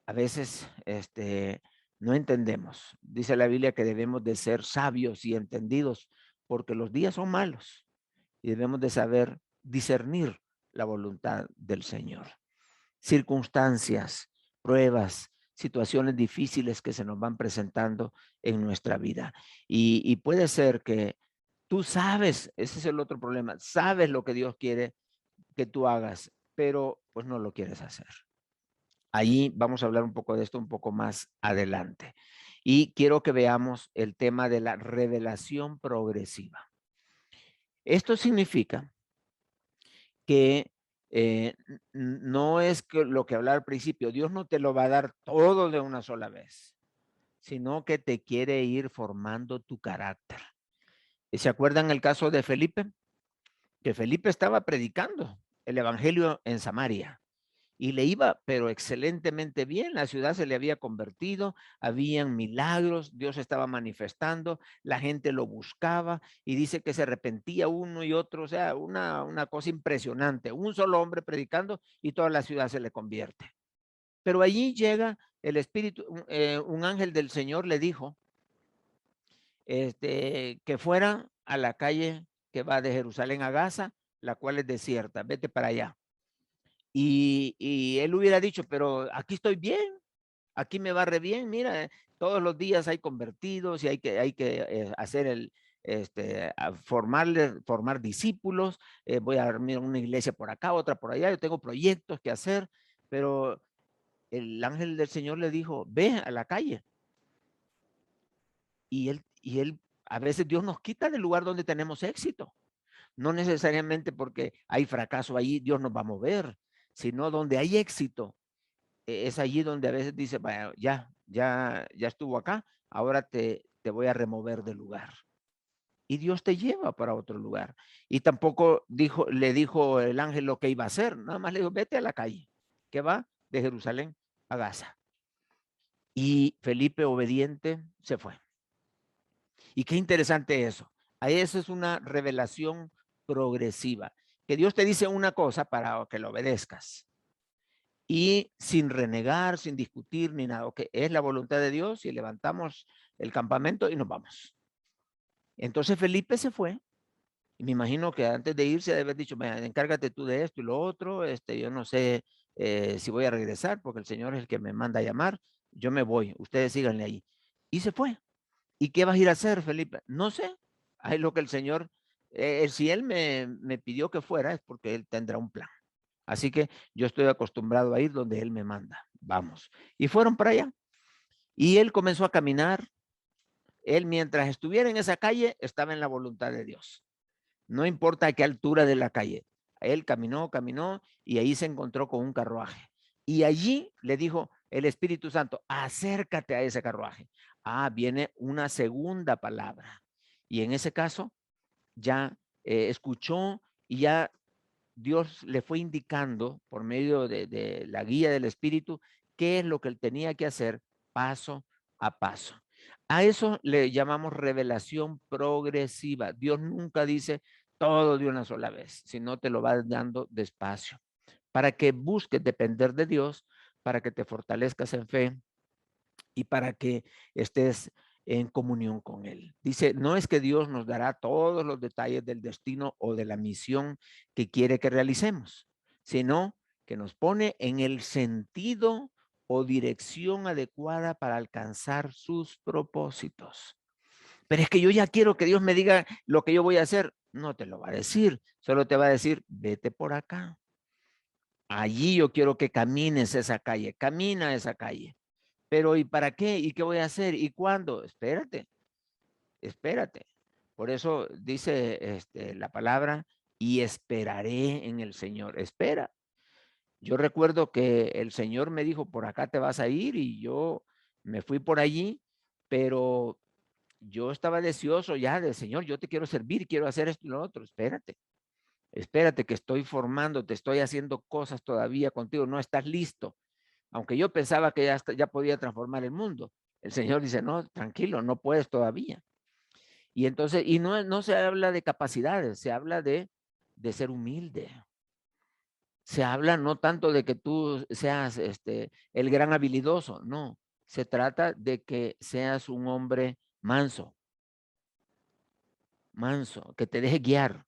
a veces no entendemos. Dice la Biblia que debemos de ser sabios y entendidos porque los días son malos y debemos de saber discernir la voluntad del Señor. Circunstancias, pruebas, situaciones difíciles que se nos van presentando en nuestra vida. Y puede ser que tú sabes, ese es el otro problema, sabes lo que Dios quiere que tú hagas, pero pues no lo quieres hacer. Ahí vamos a hablar un poco de esto un poco más adelante. Y quiero que veamos el tema de la revelación progresiva. Esto significa que no es que lo que hablaba al principio, Dios no te lo va a dar todo de una sola vez, sino que te quiere ir formando tu carácter. ¿Se acuerdan el caso de Felipe? Que Felipe estaba predicando el evangelio en Samaria y le iba, pero excelentemente bien. La ciudad se le había convertido, habían milagros, Dios estaba manifestando, la gente lo buscaba y dice que se arrepentía uno y otro, o sea, una cosa impresionante. Un solo hombre predicando y toda la ciudad se le convierte. Pero allí llega el Espíritu, un ángel del Señor le dijo que fuera a la calle que va de Jerusalén a Gaza, la cual es desierta, vete para allá. Y él hubiera dicho, pero aquí estoy bien, aquí me va re bien, mira, todos los días hay convertidos y hay que hacer formar discípulos, voy a armar una iglesia por acá, otra por allá, yo tengo proyectos que hacer, pero el ángel del Señor le dijo, ve a la calle. Y él, a veces Dios nos quita del lugar donde tenemos éxito. No necesariamente porque hay fracaso ahí, Dios nos va a mover, sino donde hay éxito. Es allí donde a veces dice, vaya, ya estuvo acá, ahora te voy a remover del lugar. Y Dios te lleva para otro lugar. Y tampoco le dijo el ángel lo que iba a hacer, nada más le dijo, vete a la calle, que va de Jerusalén a Gaza. Y Felipe, obediente, se fue. Y qué interesante eso. Ahí eso es una revelación progresiva, que Dios te dice una cosa para que lo obedezcas. Y sin renegar, sin discutir ni nada, que es la voluntad de Dios y levantamos el campamento y nos vamos. Entonces Felipe se fue y me imagino que antes de irse debe haber dicho, encárgate tú de esto y lo otro, yo no sé si voy a regresar porque el Señor es el que me manda a llamar, yo me voy, ustedes síganle ahí. Y se fue. ¿Y qué vas a ir a hacer, Felipe? No sé, es lo que el Señor, si Él me pidió que fuera es porque Él tendrá un plan. Así que yo estoy acostumbrado a ir donde Él me manda. Vamos. Y fueron para allá. Y él comenzó a caminar. Él, mientras estuviera en esa calle, estaba en la voluntad de Dios. No importa a qué altura de la calle. Él caminó y ahí se encontró con un carruaje. Y allí le dijo el Espíritu Santo, acércate a ese carruaje. Viene una segunda palabra. Y en ese caso ya escuchó y ya Dios le fue indicando por medio de la guía del Espíritu qué es lo que él tenía que hacer paso a paso. A eso le llamamos revelación progresiva. Dios nunca dice todo de una sola vez, sino te lo va dando despacio para que busques depender de Dios, para que te fortalezcas en fe y para que estés en comunión con Él. Dice, no es que Dios nos dará todos los detalles del destino o de la misión que quiere que realicemos, sino que nos pone en el sentido o dirección adecuada para alcanzar sus propósitos. Pero es que yo ya quiero que Dios me diga lo que yo voy a hacer. No te lo va a decir, solo te va a decir, vete por acá. Allí yo quiero que camines esa calle, camina esa calle. Pero ¿y para qué? ¿Y qué voy a hacer? ¿Y cuándo? Espérate, espérate. Por eso dice la palabra, y esperaré en el Señor. Espera. Yo recuerdo que el Señor me dijo, por acá te vas a ir, y yo me fui por allí, pero yo estaba deseoso ya del Señor, yo te quiero servir, quiero hacer esto y lo otro. Espérate, espérate que estoy formando, te estoy haciendo cosas todavía contigo, no estás listo. Aunque yo pensaba que ya podía transformar el mundo. El Señor dice, no, tranquilo, no puedes todavía. Y entonces, y no se habla de capacidades, se habla de ser humilde. Se habla no tanto de que tú seas el gran habilidoso, no. Se trata de que seas un hombre manso, que te deje guiar.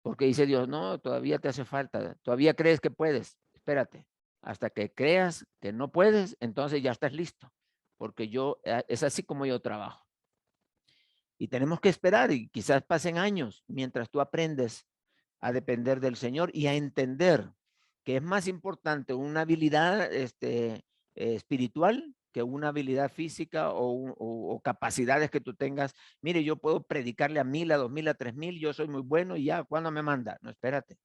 Porque dice Dios, no, todavía te hace falta, todavía crees que puedes, espérate, hasta que creas que no puedes, entonces ya estás listo, porque es así como yo trabajo. Y tenemos que esperar y quizás pasen años mientras tú aprendes a depender del Señor y a entender que es más importante una habilidad espiritual que una habilidad física o capacidades que tú tengas. Mire, yo puedo predicarle a 1000, a 2000, a 3000, yo soy muy bueno y ya, ¿cuándo me manda? No, espérate.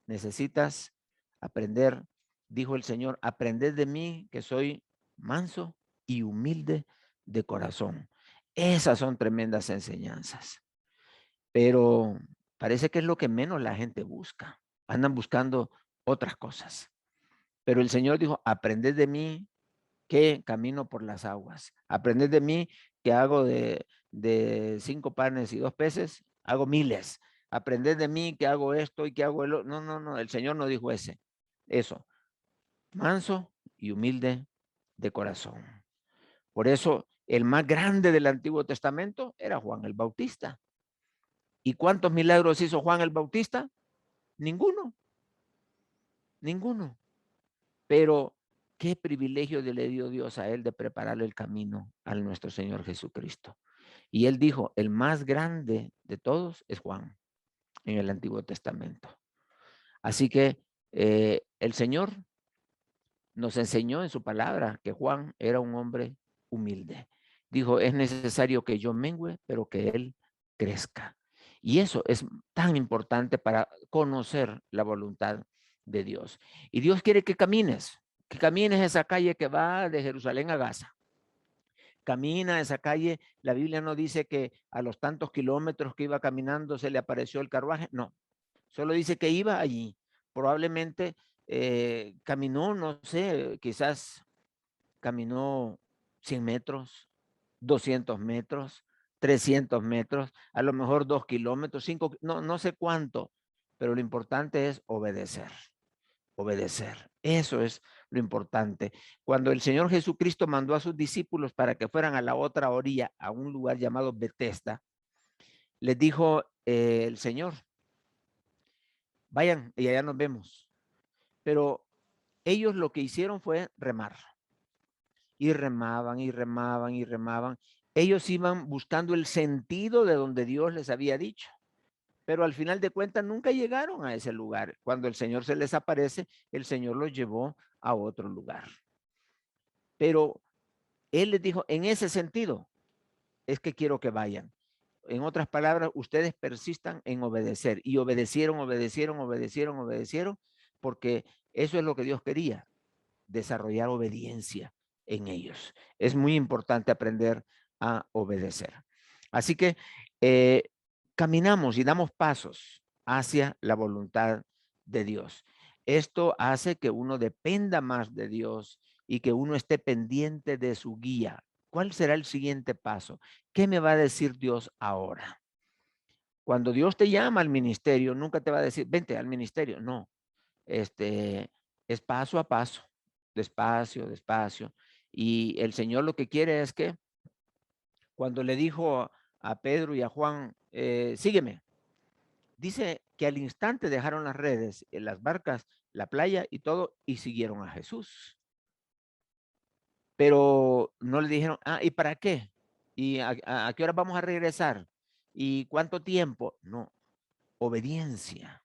Necesitas aprender, dijo el Señor, aprended de mí que soy manso y humilde de corazón. Esas son tremendas enseñanzas. Pero parece que es lo que menos la gente busca. Andan buscando otras cosas. Pero el Señor dijo, aprended de mí que camino por las aguas. Aprended de mí que hago de 5 panes y 2 peces, hago miles. Aprended de mí que hago esto y que hago el otro. No, el Señor no dijo eso. Manso y humilde de corazón. Por eso el más grande del Antiguo Testamento era Juan el Bautista. ¿Y cuántos milagros hizo Juan el Bautista? Ninguno. Pero qué privilegio le dio Dios a él de prepararle el camino a nuestro Señor Jesucristo. Y él dijo, el más grande de todos es Juan en el Antiguo Testamento. Así que el Señor nos enseñó en su palabra que Juan era un hombre humilde. Dijo, es necesario que yo mengüe, pero que él crezca. Y eso es tan importante para conocer la voluntad de Dios. Y Dios quiere que camines esa calle que va de Jerusalén a Gaza. Camina esa calle. La Biblia no dice que a los tantos kilómetros que iba caminando se le apareció el carruaje. No, solo dice que iba allí. Probablemente caminó, no sé, quizás caminó 100 metros, 200 metros, 300 metros, a lo mejor 2 kilómetros, 5, no sé cuánto, pero lo importante es obedecer. Eso es lo importante. Cuando el Señor Jesucristo mandó a sus discípulos para que fueran a la otra orilla, a un lugar llamado Betesda, les dijo el Señor, vayan y allá nos vemos. Pero ellos lo que hicieron fue remar. Y remaban. Ellos iban buscando el sentido de donde Dios les había dicho. Pero al final de cuentas nunca llegaron a ese lugar. Cuando el Señor se les aparece, el Señor los llevó a otro lugar. Pero Él les dijo, en ese sentido, es que quiero que vayan. En otras palabras, ustedes persistan en obedecer. Y obedecieron, porque eso es lo que Dios quería, desarrollar obediencia en ellos. Es muy importante aprender a obedecer. Así que caminamos y damos pasos hacia la voluntad de Dios. Esto hace que uno dependa más de Dios y que uno esté pendiente de su guía. ¿Cuál será el siguiente paso? ¿Qué me va a decir Dios ahora? Cuando Dios te llama al ministerio, nunca te va a decir, vente al ministerio. No, es paso a paso, despacio. Y el Señor lo que quiere es que cuando le dijo a Pedro y a Juan, sígueme, dice que al instante dejaron las redes, las barcas, la playa y todo, y siguieron a Jesús. Pero no le dijeron, ¿y para qué? ¿Y a qué hora vamos a regresar? ¿Y cuánto tiempo? No, obediencia.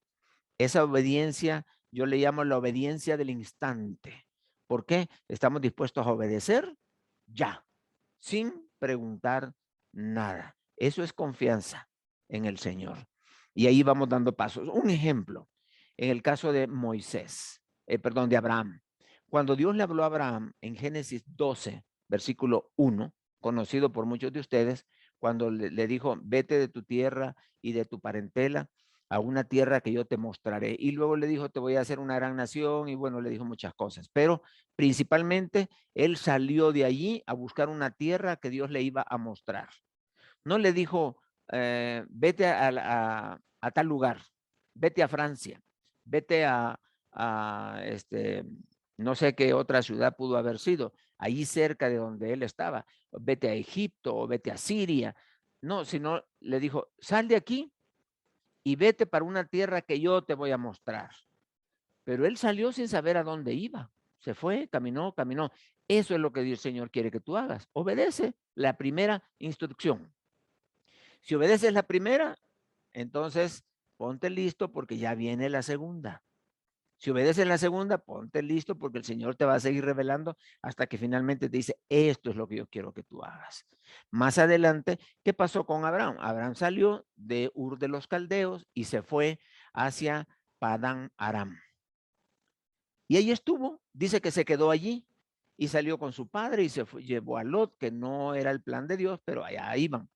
Esa obediencia, yo le llamo la obediencia del instante. ¿Por qué? Estamos dispuestos a obedecer ya, sin preguntar nada. Eso es confianza en el Señor. Y ahí vamos dando pasos. Un ejemplo, en el caso de de Abraham. Cuando Dios le habló a Abraham en Génesis 12, versículo 1, conocido por muchos de ustedes, cuando le dijo, vete de tu tierra y de tu parentela a una tierra que yo te mostraré. Y luego le dijo, te voy a hacer una gran nación, y bueno, le dijo muchas cosas. Pero principalmente, él salió de allí a buscar una tierra que Dios le iba a mostrar. No le dijo, vete a tal lugar, vete a Francia, vete no sé qué otra ciudad pudo haber sido, ahí cerca de donde él estaba, vete a Egipto o vete a Siria. No, sino le dijo, sal de aquí y vete para una tierra que yo te voy a mostrar. Pero él salió sin saber a dónde iba. Se fue, caminó, caminó. Eso es lo que el Señor quiere que tú hagas. Obedece la primera instrucción. Si obedeces la primera, entonces ponte listo porque ya viene la segunda. Si obedeces la segunda, ponte listo porque el Señor te va a seguir revelando hasta que finalmente te dice, esto es lo que yo quiero que tú hagas. Más adelante, ¿qué pasó con Abraham? Abraham salió de Ur de los Caldeos y se fue hacia Padán Aram. Y ahí estuvo, dice que se quedó allí y salió con su padre y se fue, llevó a Lot, que no era el plan de Dios, pero allá iban.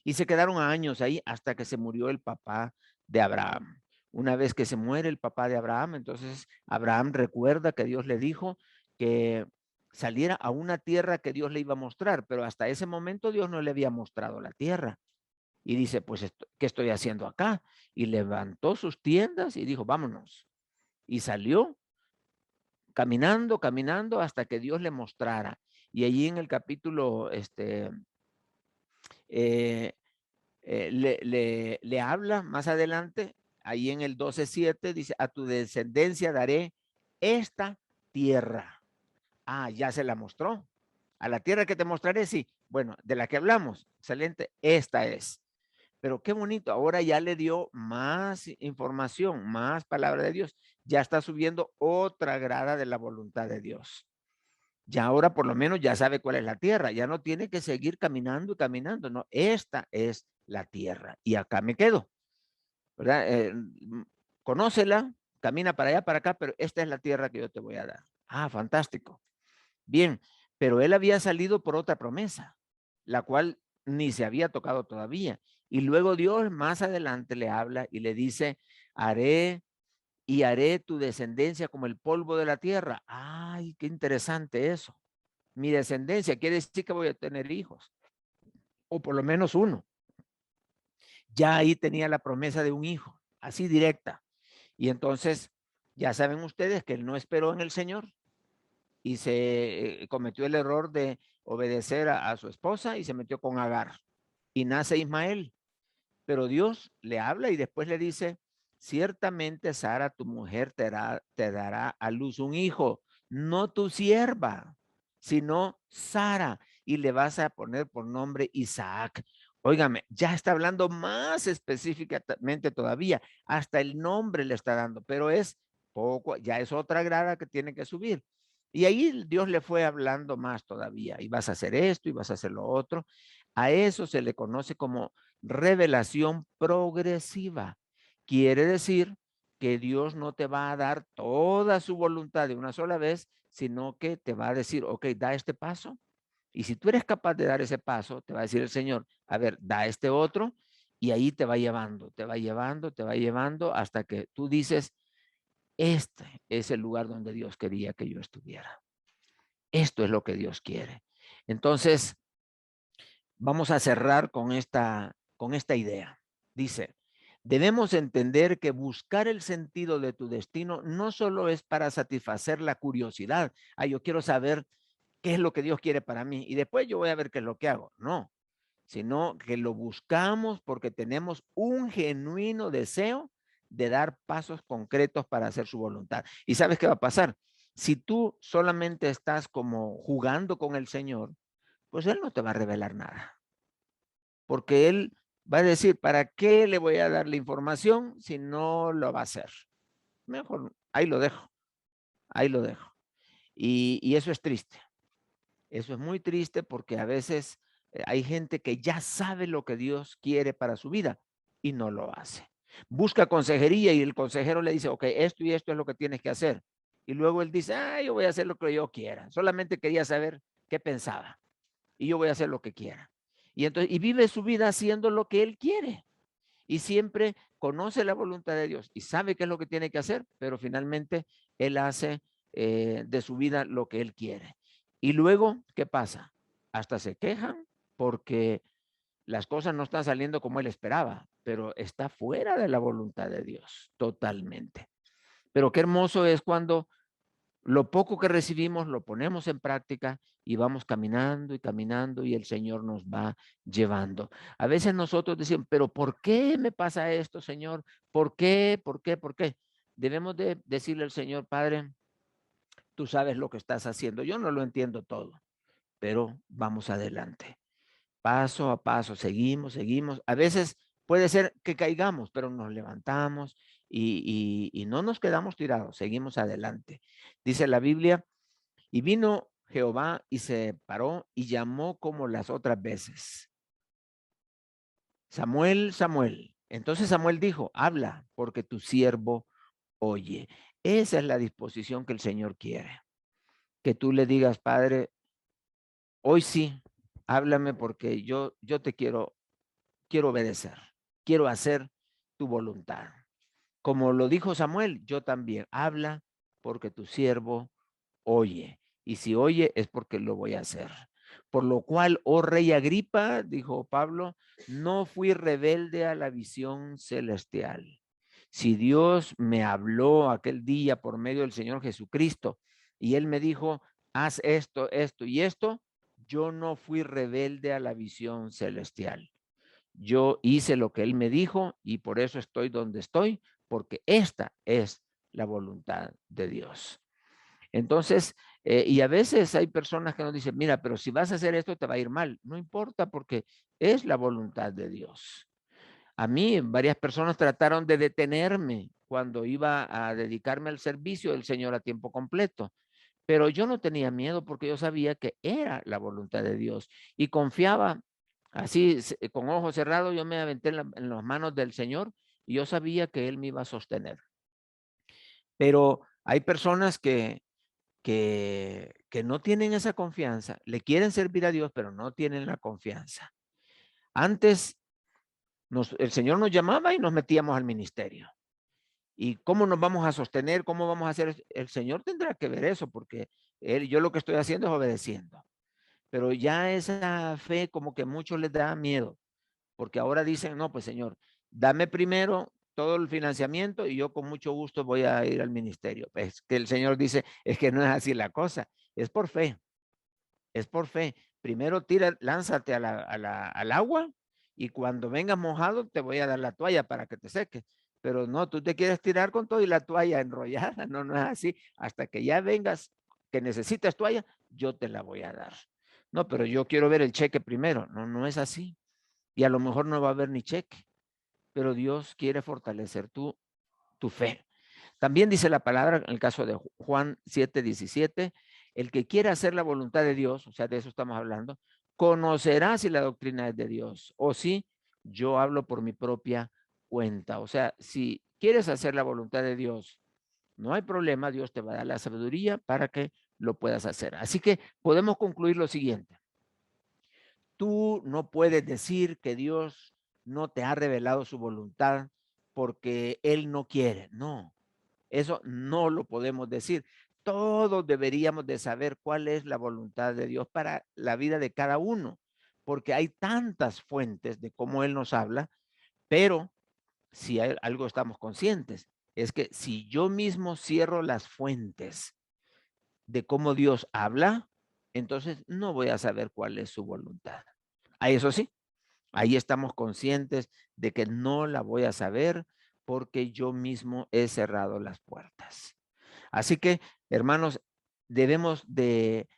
Y se quedaron años ahí hasta que se murió el papá de Abraham. Una vez que se muere el papá de Abraham, entonces Abraham recuerda que Dios le dijo que saliera a una tierra que Dios le iba a mostrar, pero hasta ese momento Dios no le había mostrado la tierra. Y dice, pues, ¿qué estoy haciendo acá? Y levantó sus tiendas y dijo, vámonos. Y salió caminando, caminando hasta que Dios le mostrara. Y allí en el capítulo, le habla más adelante, ahí en el 12:7, dice, a tu descendencia daré esta tierra. Ah, ya se la mostró. A la tierra que te mostraré, sí. Bueno, de la que hablamos, excelente, esta es. Pero qué bonito, ahora ya le dio más información, más palabra de Dios. Ya está subiendo otra grada de la voluntad de Dios. Ya ahora por lo menos ya sabe cuál es la tierra, ya no tiene que seguir caminando y caminando, no, esta es la tierra y acá me quedo, ¿verdad? Conócela, camina para allá, para acá, pero esta es la tierra que yo te voy a dar. Ah, fantástico. Bien, pero él había salido por otra promesa, la cual ni se había tocado todavía. Y luego Dios más adelante le habla y le dice, haré tu descendencia como el polvo de la tierra. Ay, qué interesante eso. Mi descendencia quiere decir que voy a tener hijos, o por lo menos uno. Ya ahí tenía la promesa de un hijo, así directa. Y entonces, ya saben ustedes que él no esperó en el Señor y se cometió el error de obedecer a su esposa y se metió con Agar. Y nace Ismael. Pero Dios le habla y después le dice, ciertamente Sara, tu mujer, te dará a luz un hijo, no tu sierva, sino Sara, y le vas a poner por nombre Isaac. Óigame, ya está hablando más específicamente todavía, hasta el nombre le está dando, pero es poco, ya es otra grada que tiene que subir. Y ahí Dios le fue hablando más todavía, y vas a hacer esto y vas a hacer lo otro. A eso se le conoce como revelación progresiva. Quiere decir que Dios no te va a dar toda su voluntad de una sola vez, sino que te va a decir, ok, da este paso. Y si tú eres capaz de dar ese paso, te va a decir el Señor, a ver, da este otro, y ahí te va llevando, te va llevando, te va llevando hasta que tú dices, este es el lugar donde Dios quería que yo estuviera. Esto es lo que Dios quiere. Entonces, vamos a cerrar con esta idea. Dice, debemos entender que buscar el sentido de tu destino no solo es para satisfacer la curiosidad. Yo quiero saber qué es lo que Dios quiere para mí y después yo voy a ver qué es lo que hago. No, sino que lo buscamos porque tenemos un genuino deseo de dar pasos concretos para hacer su voluntad. ¿Y sabes qué va a pasar? Si tú solamente estás como jugando con el Señor, pues Él no te va a revelar nada. Porque Él va a decir, ¿para qué le voy a dar la información si no lo va a hacer? Mejor, ahí lo dejo, ahí lo dejo. Y eso es triste. Eso es muy triste porque a veces hay gente que ya sabe lo que Dios quiere para su vida y no lo hace. Busca consejería y el consejero le dice, ok, esto y esto es lo que tienes que hacer. Y luego él dice, yo voy a hacer lo que yo quiera. Solamente quería saber qué pensaba y yo voy a hacer lo que quiera. Y entonces, y vive su vida haciendo lo que él quiere. Y siempre conoce la voluntad de Dios y sabe qué es lo que tiene que hacer, pero finalmente él hace de su vida lo que él quiere. Y luego, ¿qué pasa? Hasta se quejan porque las cosas no están saliendo como él esperaba, pero está fuera de la voluntad de Dios, totalmente. Pero qué hermoso es cuando lo poco que recibimos lo ponemos en práctica y vamos caminando y el Señor nos va llevando. A veces nosotros decimos, pero ¿por qué me pasa esto, Señor? ¿Por qué? ¿Por qué? ¿Por qué? Debemos de decirle al Señor, Padre, tú sabes lo que estás haciendo. Yo no lo entiendo todo, pero vamos adelante. Paso a paso, seguimos. A veces puede ser que caigamos, pero nos levantamos y no nos quedamos tirados, seguimos adelante. Dice la Biblia, y vino Jehová y se paró y llamó como las otras veces. Samuel, Samuel. Entonces Samuel dijo, habla, porque tu siervo oye. Esa es la disposición que el Señor quiere. Que tú le digas, Padre, hoy sí, háblame porque yo te quiero obedecer, quiero hacer tu voluntad. Como lo dijo Samuel, yo también, habla porque tu siervo oye. Y si oye es porque lo voy a hacer. Por lo cual, oh rey Agripa, dijo Pablo, no fui rebelde a la visión celestial. Si Dios me habló aquel día por medio del Señor Jesucristo y él me dijo, haz esto, esto y esto, yo no fui rebelde a la visión celestial. Yo hice lo que él me dijo y por eso estoy donde estoy, porque esta es la voluntad de Dios. Entonces, y a veces hay personas que nos dicen, mira, pero si vas a hacer esto te va a ir mal. No importa porque es la voluntad de Dios. A mí varias personas trataron de detenerme cuando iba a dedicarme al servicio del Señor a tiempo completo. Pero yo no tenía miedo porque yo sabía que era la voluntad de Dios y confiaba así con ojos cerrados. Yo me aventé en las manos del Señor y yo sabía que Él me iba a sostener. Pero hay personas que no tienen esa confianza, le quieren servir a Dios, pero no tienen la confianza. Antes el Señor nos llamaba y nos metíamos al ministerio. ¿Y cómo nos vamos a sostener? ¿Cómo vamos a hacer? El Señor tendrá que ver eso, porque yo lo que estoy haciendo es obedeciendo. Pero ya esa fe como que a muchos les da miedo, porque ahora dicen, no, pues Señor, dame primero todo el financiamiento y yo con mucho gusto voy a ir al ministerio. Es que el Señor dice, es que no es así la cosa, es por fe, es por fe. Primero lánzate al agua y cuando vengas mojado te voy a dar la toalla para que te seques. Pero no, tú te quieres tirar con todo y la toalla enrollada. No, no es así. Hasta que ya vengas que necesitas toalla, yo te la voy a dar. No, pero yo quiero ver el cheque primero. No, no es así. Y a lo mejor no va a haber ni cheque, pero Dios quiere fortalecer tu fe. También dice la palabra en el caso de Juan 7:17, el que quiera hacer la voluntad de Dios, o sea, de eso estamos hablando, conocerá si la doctrina es de Dios o si yo hablo por mi propia cuenta. O sea, si quieres hacer la voluntad de Dios, no hay problema, Dios te va a dar la sabiduría para que lo puedas hacer. Así que podemos concluir lo siguiente. Tú no puedes decir que Dios no te ha revelado su voluntad porque Él no quiere. No, eso no lo podemos decir. Todos deberíamos de saber cuál es la voluntad de Dios para la vida de cada uno, porque hay tantas fuentes de cómo Él nos habla, pero si hay algo estamos conscientes, es que si yo mismo cierro las fuentes de cómo Dios habla, entonces no voy a saber cuál es su voluntad. A eso sí, ahí estamos conscientes de que no la voy a saber porque yo mismo he cerrado las puertas. Así que, hermanos, debemos de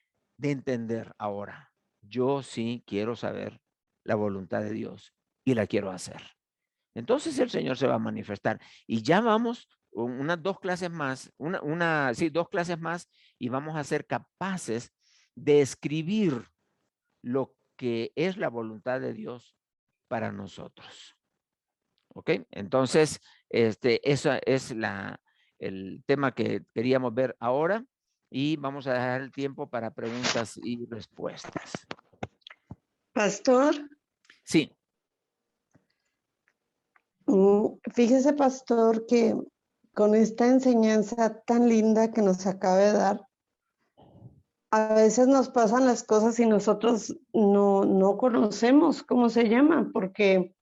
entender ahora, yo sí quiero saber la voluntad de Dios y la quiero hacer. Entonces el Señor se va a manifestar y ya vamos unas 2 clases más, sí, 2 clases más y vamos a ser capaces de escribir lo que es la voluntad de Dios para nosotros. ¿Ok? Entonces, esa es el tema que queríamos ver ahora y vamos a dejar el tiempo para preguntas y respuestas. Pastor, Sí, fíjese, pastor, que con esta enseñanza tan linda que nos acaba de dar, a veces nos pasan las cosas y nosotros no conocemos cómo se llaman, porque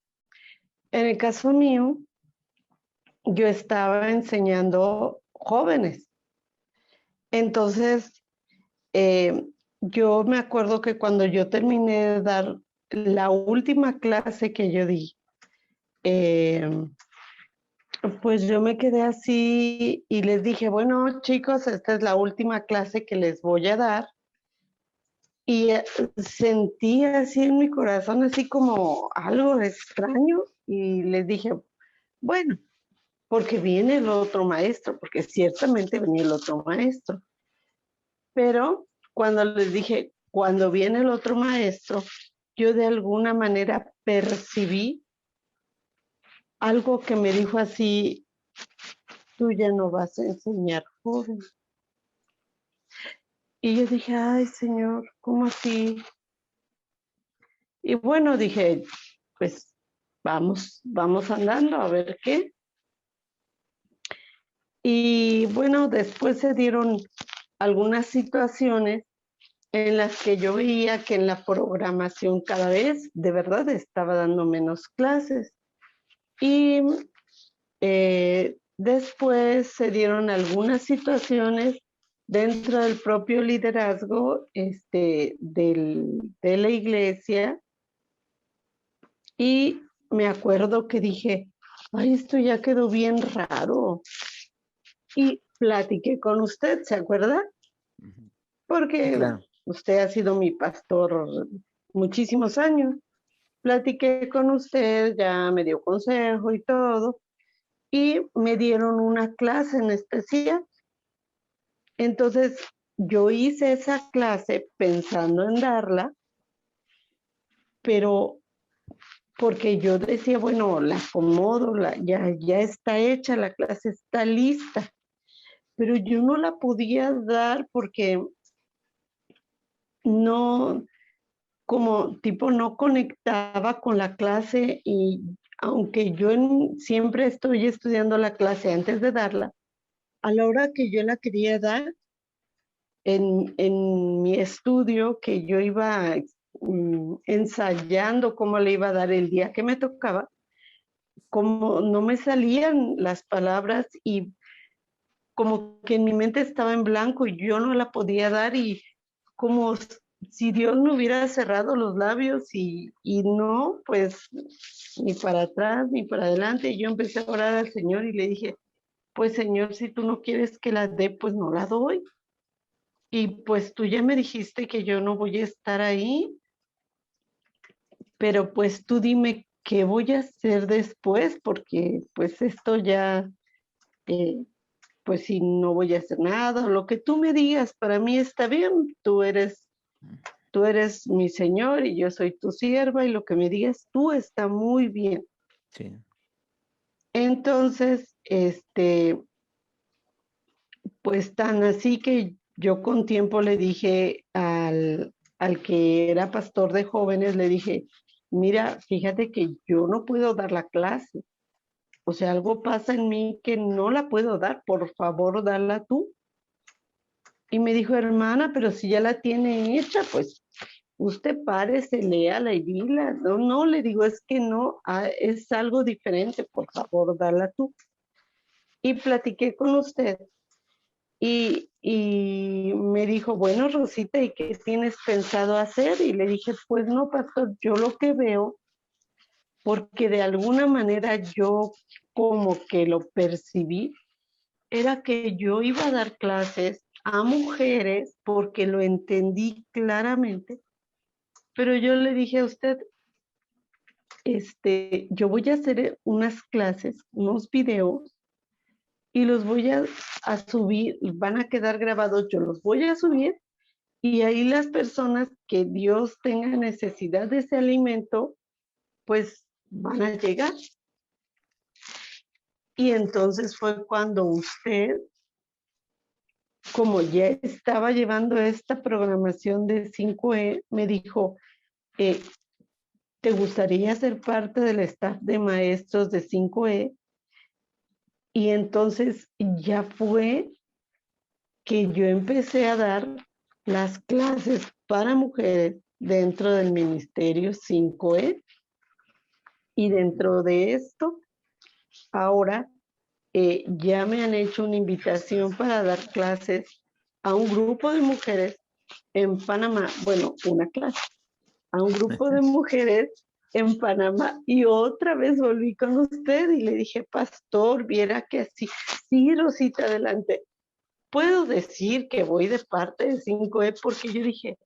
en el caso mío, yo estaba enseñando jóvenes. Entonces, yo me acuerdo que cuando yo terminé de dar la última clase que yo di, pues yo me quedé así y les dije, bueno, chicos, esta es la última clase que les voy a dar. Y sentí así en mi corazón, así como algo extraño, y les dije, bueno, porque viene el otro maestro, porque ciertamente venía el otro maestro. Pero cuando les dije, cuando viene el otro maestro, yo de alguna manera percibí algo que me dijo así, tú ya no vas a enseñar, joven. Y yo dije, ay, Señor, ¿cómo así? Y bueno, dije, pues vamos andando a ver qué. Y bueno, después se dieron algunas situaciones en las que yo veía que en la programación cada vez de verdad estaba dando menos clases. Y después se dieron algunas situaciones dentro del propio liderazgo de la iglesia. Y me acuerdo que dije, ay, esto ya quedó bien raro. Y platiqué con usted, ¿se acuerda? Ujú. Porque Claro. usted ha sido mi pastor muchísimos años. Platiqué con usted, ya me dio consejo y todo, y me dieron una clase en especial. Entonces, yo hice esa clase pensando en darla, pero porque yo decía, bueno, la acomodo, ya está hecha, la clase está lista, pero yo no la podía dar porque no, como tipo no conectaba con la clase y aunque yo siempre estoy estudiando la clase antes de darla, a la hora que yo la quería dar, en mi estudio que yo iba ensayando cómo le iba a dar el día que me tocaba, como no me salían las palabras y como que en mi mente estaba en blanco y yo no la podía dar y como si Dios me hubiera cerrado los labios y no, pues ni para atrás ni para adelante. Y yo empecé a orar al Señor y le dije, pues Señor, si tú no quieres que la dé, pues no la doy. Y pues tú ya me dijiste que yo no voy a estar ahí, pero pues tú dime qué voy a hacer después, porque pues esto ya, eh, pues si no voy a hacer nada, lo que tú me digas, para mí está bien, tú eres mi Señor y yo soy tu sierva y lo que me digas tú está muy bien. Sí. Entonces, pues tan así que yo con tiempo le dije al que era pastor de jóvenes, le dije, mira, fíjate que yo no puedo dar la clase. O sea, algo pasa en mí que no la puedo dar, por favor, dala tú. Y me dijo, hermana, pero si ya la tiene hecha, pues usted párese, léala y dila. No, no, le digo, es que no, es algo diferente, por favor, dala tú. Y platiqué con usted y me dijo, bueno, Rosita, ¿y qué tienes pensado hacer? Y le dije, pues no, pastor, yo lo que veo, porque de alguna manera yo como que lo percibí, era que yo iba a dar clases a mujeres porque lo entendí claramente, pero yo le dije a usted, yo voy a hacer unas clases, unos videos y los voy a subir, van a quedar grabados, yo los voy a subir y ahí las personas que Dios tenga necesidad de ese alimento, pues van a llegar. Y entonces fue cuando usted, como ya estaba llevando esta programación de 5E, me dijo, ¿te gustaría ser parte del staff de maestros de 5E? Y entonces ya fue que yo empecé a dar las clases para mujeres dentro del Ministerio 5E. Y dentro de esto, ahora ya me han hecho una invitación para dar clases a un grupo de mujeres en Panamá. Bueno, una clase a un grupo de mujeres en Panamá y otra vez volví con usted y le dije, pastor, viera que así, sí, Rosita, adelante. Puedo decir que voy de parte de 5E porque yo dije,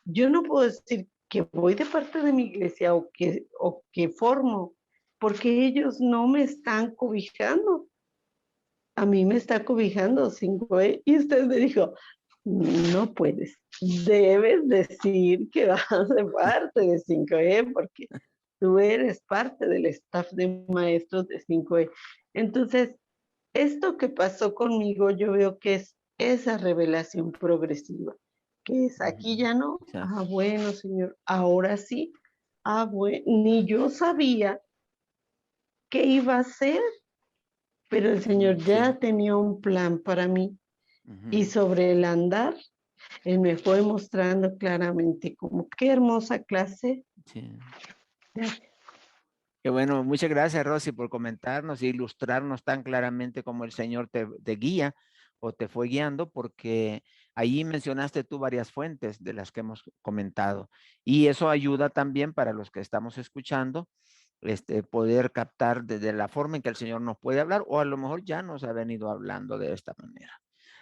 yo no puedo decir que voy de parte de mi iglesia o que formo, porque ellos no me están cobijando. A mí me está cobijando 5E y usted me dijo, no puedes, debes decir que vas de parte de 5E porque tú eres parte del staff de maestros de 5E. Entonces, esto que pasó conmigo, yo veo que es esa revelación progresiva, que es aquí ya no, ah, bueno, Señor, ahora sí, ah, bueno, ni yo sabía qué iba a hacer, pero el Señor ya tenía un plan para mí. Y sobre el andar, Él me fue mostrando claramente como qué hermosa clase. Sí. Qué bueno, muchas gracias, Rosy, por comentarnos e ilustrarnos tan claramente como el Señor te guía o te fue guiando, porque ahí mencionaste tú varias fuentes de las que hemos comentado. Y eso ayuda también para los que estamos escuchando, poder captar desde la forma en que el Señor nos puede hablar, o a lo mejor ya nos ha venido hablando de esta manera.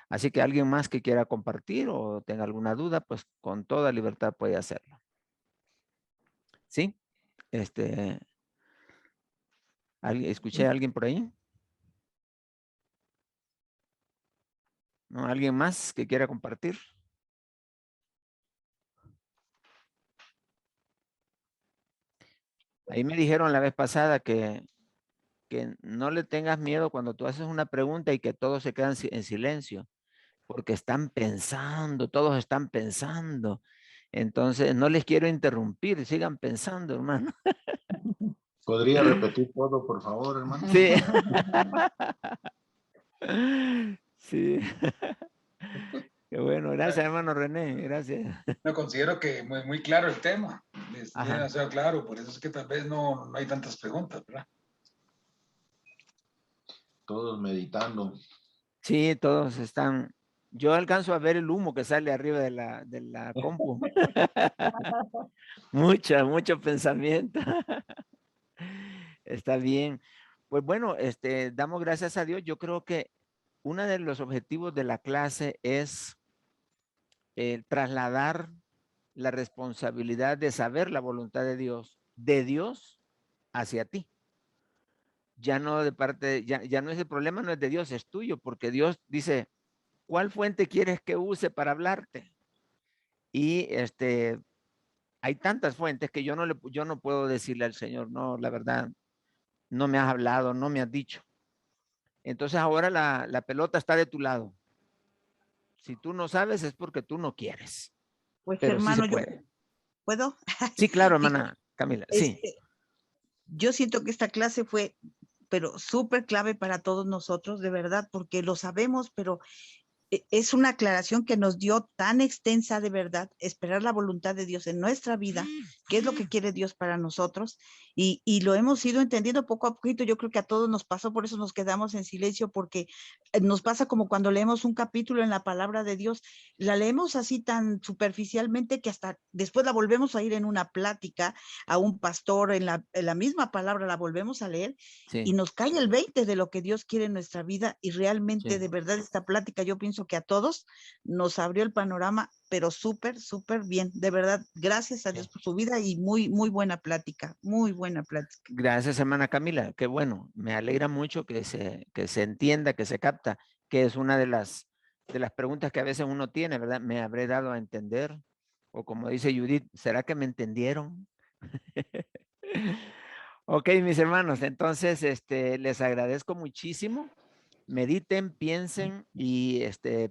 Así que alguien más que quiera compartir o tenga alguna duda, pues con toda libertad puede hacerlo. ¿Sí? ¿Escuché a alguien por ahí? ¿No? ¿Alguien más que quiera compartir? Ahí me dijeron la vez pasada que no le tengas miedo cuando tú haces una pregunta y que todos se quedan en silencio, porque están pensando, todos están pensando. Entonces, no les quiero interrumpir, sigan pensando, hermano. ¿Podría repetir todo, por favor, hermano? Sí. Sí. Qué bueno, gracias, hermano René, gracias. No, considero que muy claro el tema, es Ajá. demasiado claro, por eso es que tal vez no hay tantas preguntas, ¿verdad? Todos meditando. Sí, todos están. Yo alcanzo a ver el humo que sale arriba de la compu. Mucho pensamiento. Está bien. Pues bueno, damos gracias a Dios. Yo creo que uno de los objetivos de la clase es trasladar la responsabilidad de saber la voluntad de Dios hacia ti. Ya no de parte, ya no es el problema, no es de Dios, es tuyo, porque Dios dice, ¿cuál fuente quieres que use para hablarte? Y hay tantas fuentes que yo no puedo decirle al Señor, no, la verdad, no me has hablado, no me has dicho. Entonces ahora la pelota está de tu lado. Si tú no sabes es porque tú no quieres. Pues Pero hermano, sí se puede. ¿puedo? Sí, claro, hermana Camila, sí. Yo siento que esta clase fue, pero súper clave para todos nosotros, de verdad, porque lo sabemos, pero es una aclaración que nos dio tan extensa, de verdad, esperar la voluntad de Dios en nuestra vida, qué es lo que quiere Dios para nosotros, y lo hemos ido entendiendo poco a poquito. Yo creo que a todos nos pasó, por eso nos quedamos en silencio, porque nos pasa como cuando leemos un capítulo en la palabra de Dios, la leemos así tan superficialmente que hasta después la volvemos a ir en una plática a un pastor, en la misma palabra la volvemos a leer, Sí. y nos cae el 20 de lo que Dios quiere en nuestra vida, y realmente, Sí. de verdad, esta plática yo pienso que a todos nos abrió el panorama, pero súper bien. De verdad, gracias a Dios por su vida y muy buena plática, muy buena plática. Gracias, hermana Camila. Qué bueno. Me alegra mucho que se entienda, que se capta, que es una de las preguntas que a veces uno tiene, ¿verdad? ¿Me habré dado a entender? O como dice Judith, ¿será que me entendieron? Ok, mis hermanos, entonces les agradezco muchísimo. Mediten, piensen y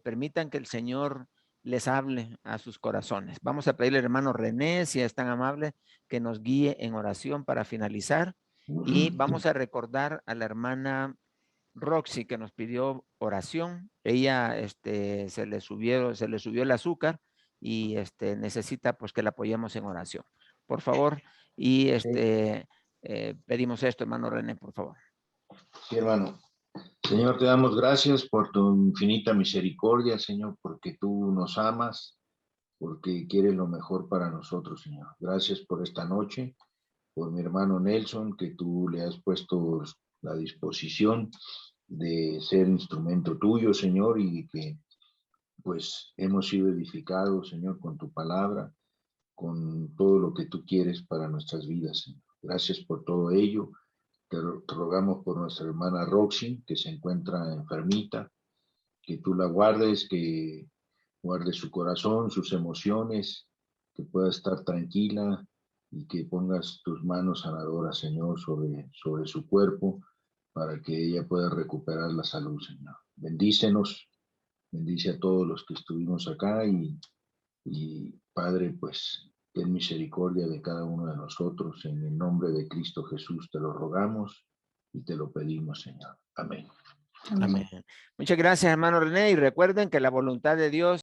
permitan que el Señor les hable a sus corazones. Vamos a pedirle al hermano René, si es tan amable, que nos guíe en oración para finalizar. Y vamos a recordar a la hermana Roxy que nos pidió oración. Ella se le subió el azúcar y necesita pues que la apoyemos en oración. Por favor, y pedimos esto, hermano René, por favor. Sí, hermano. Señor, te damos gracias por tu infinita misericordia, Señor, porque tú nos amas, porque quieres lo mejor para nosotros, Señor. Gracias por esta noche, por mi hermano Nelson, que tú le has puesto la disposición de ser instrumento tuyo, Señor, y que pues hemos sido edificados, Señor, con tu palabra, con todo lo que tú quieres para nuestras vidas, Señor. Gracias por todo ello. Te rogamos por nuestra hermana Roxy, que se encuentra enfermita, que tú la guardes, que guarde su corazón, sus emociones, que pueda estar tranquila y que pongas tus manos sanadoras, Señor, sobre su cuerpo para que ella pueda recuperar la salud, Señor. Bendícenos, bendice a todos los que estuvimos acá y Padre, pues ten misericordia de cada uno de nosotros. En el nombre de Cristo Jesús te lo rogamos y te lo pedimos, Señor. Amén. Amén. Muchas gracias, hermano René, y recuerden que la voluntad de Dios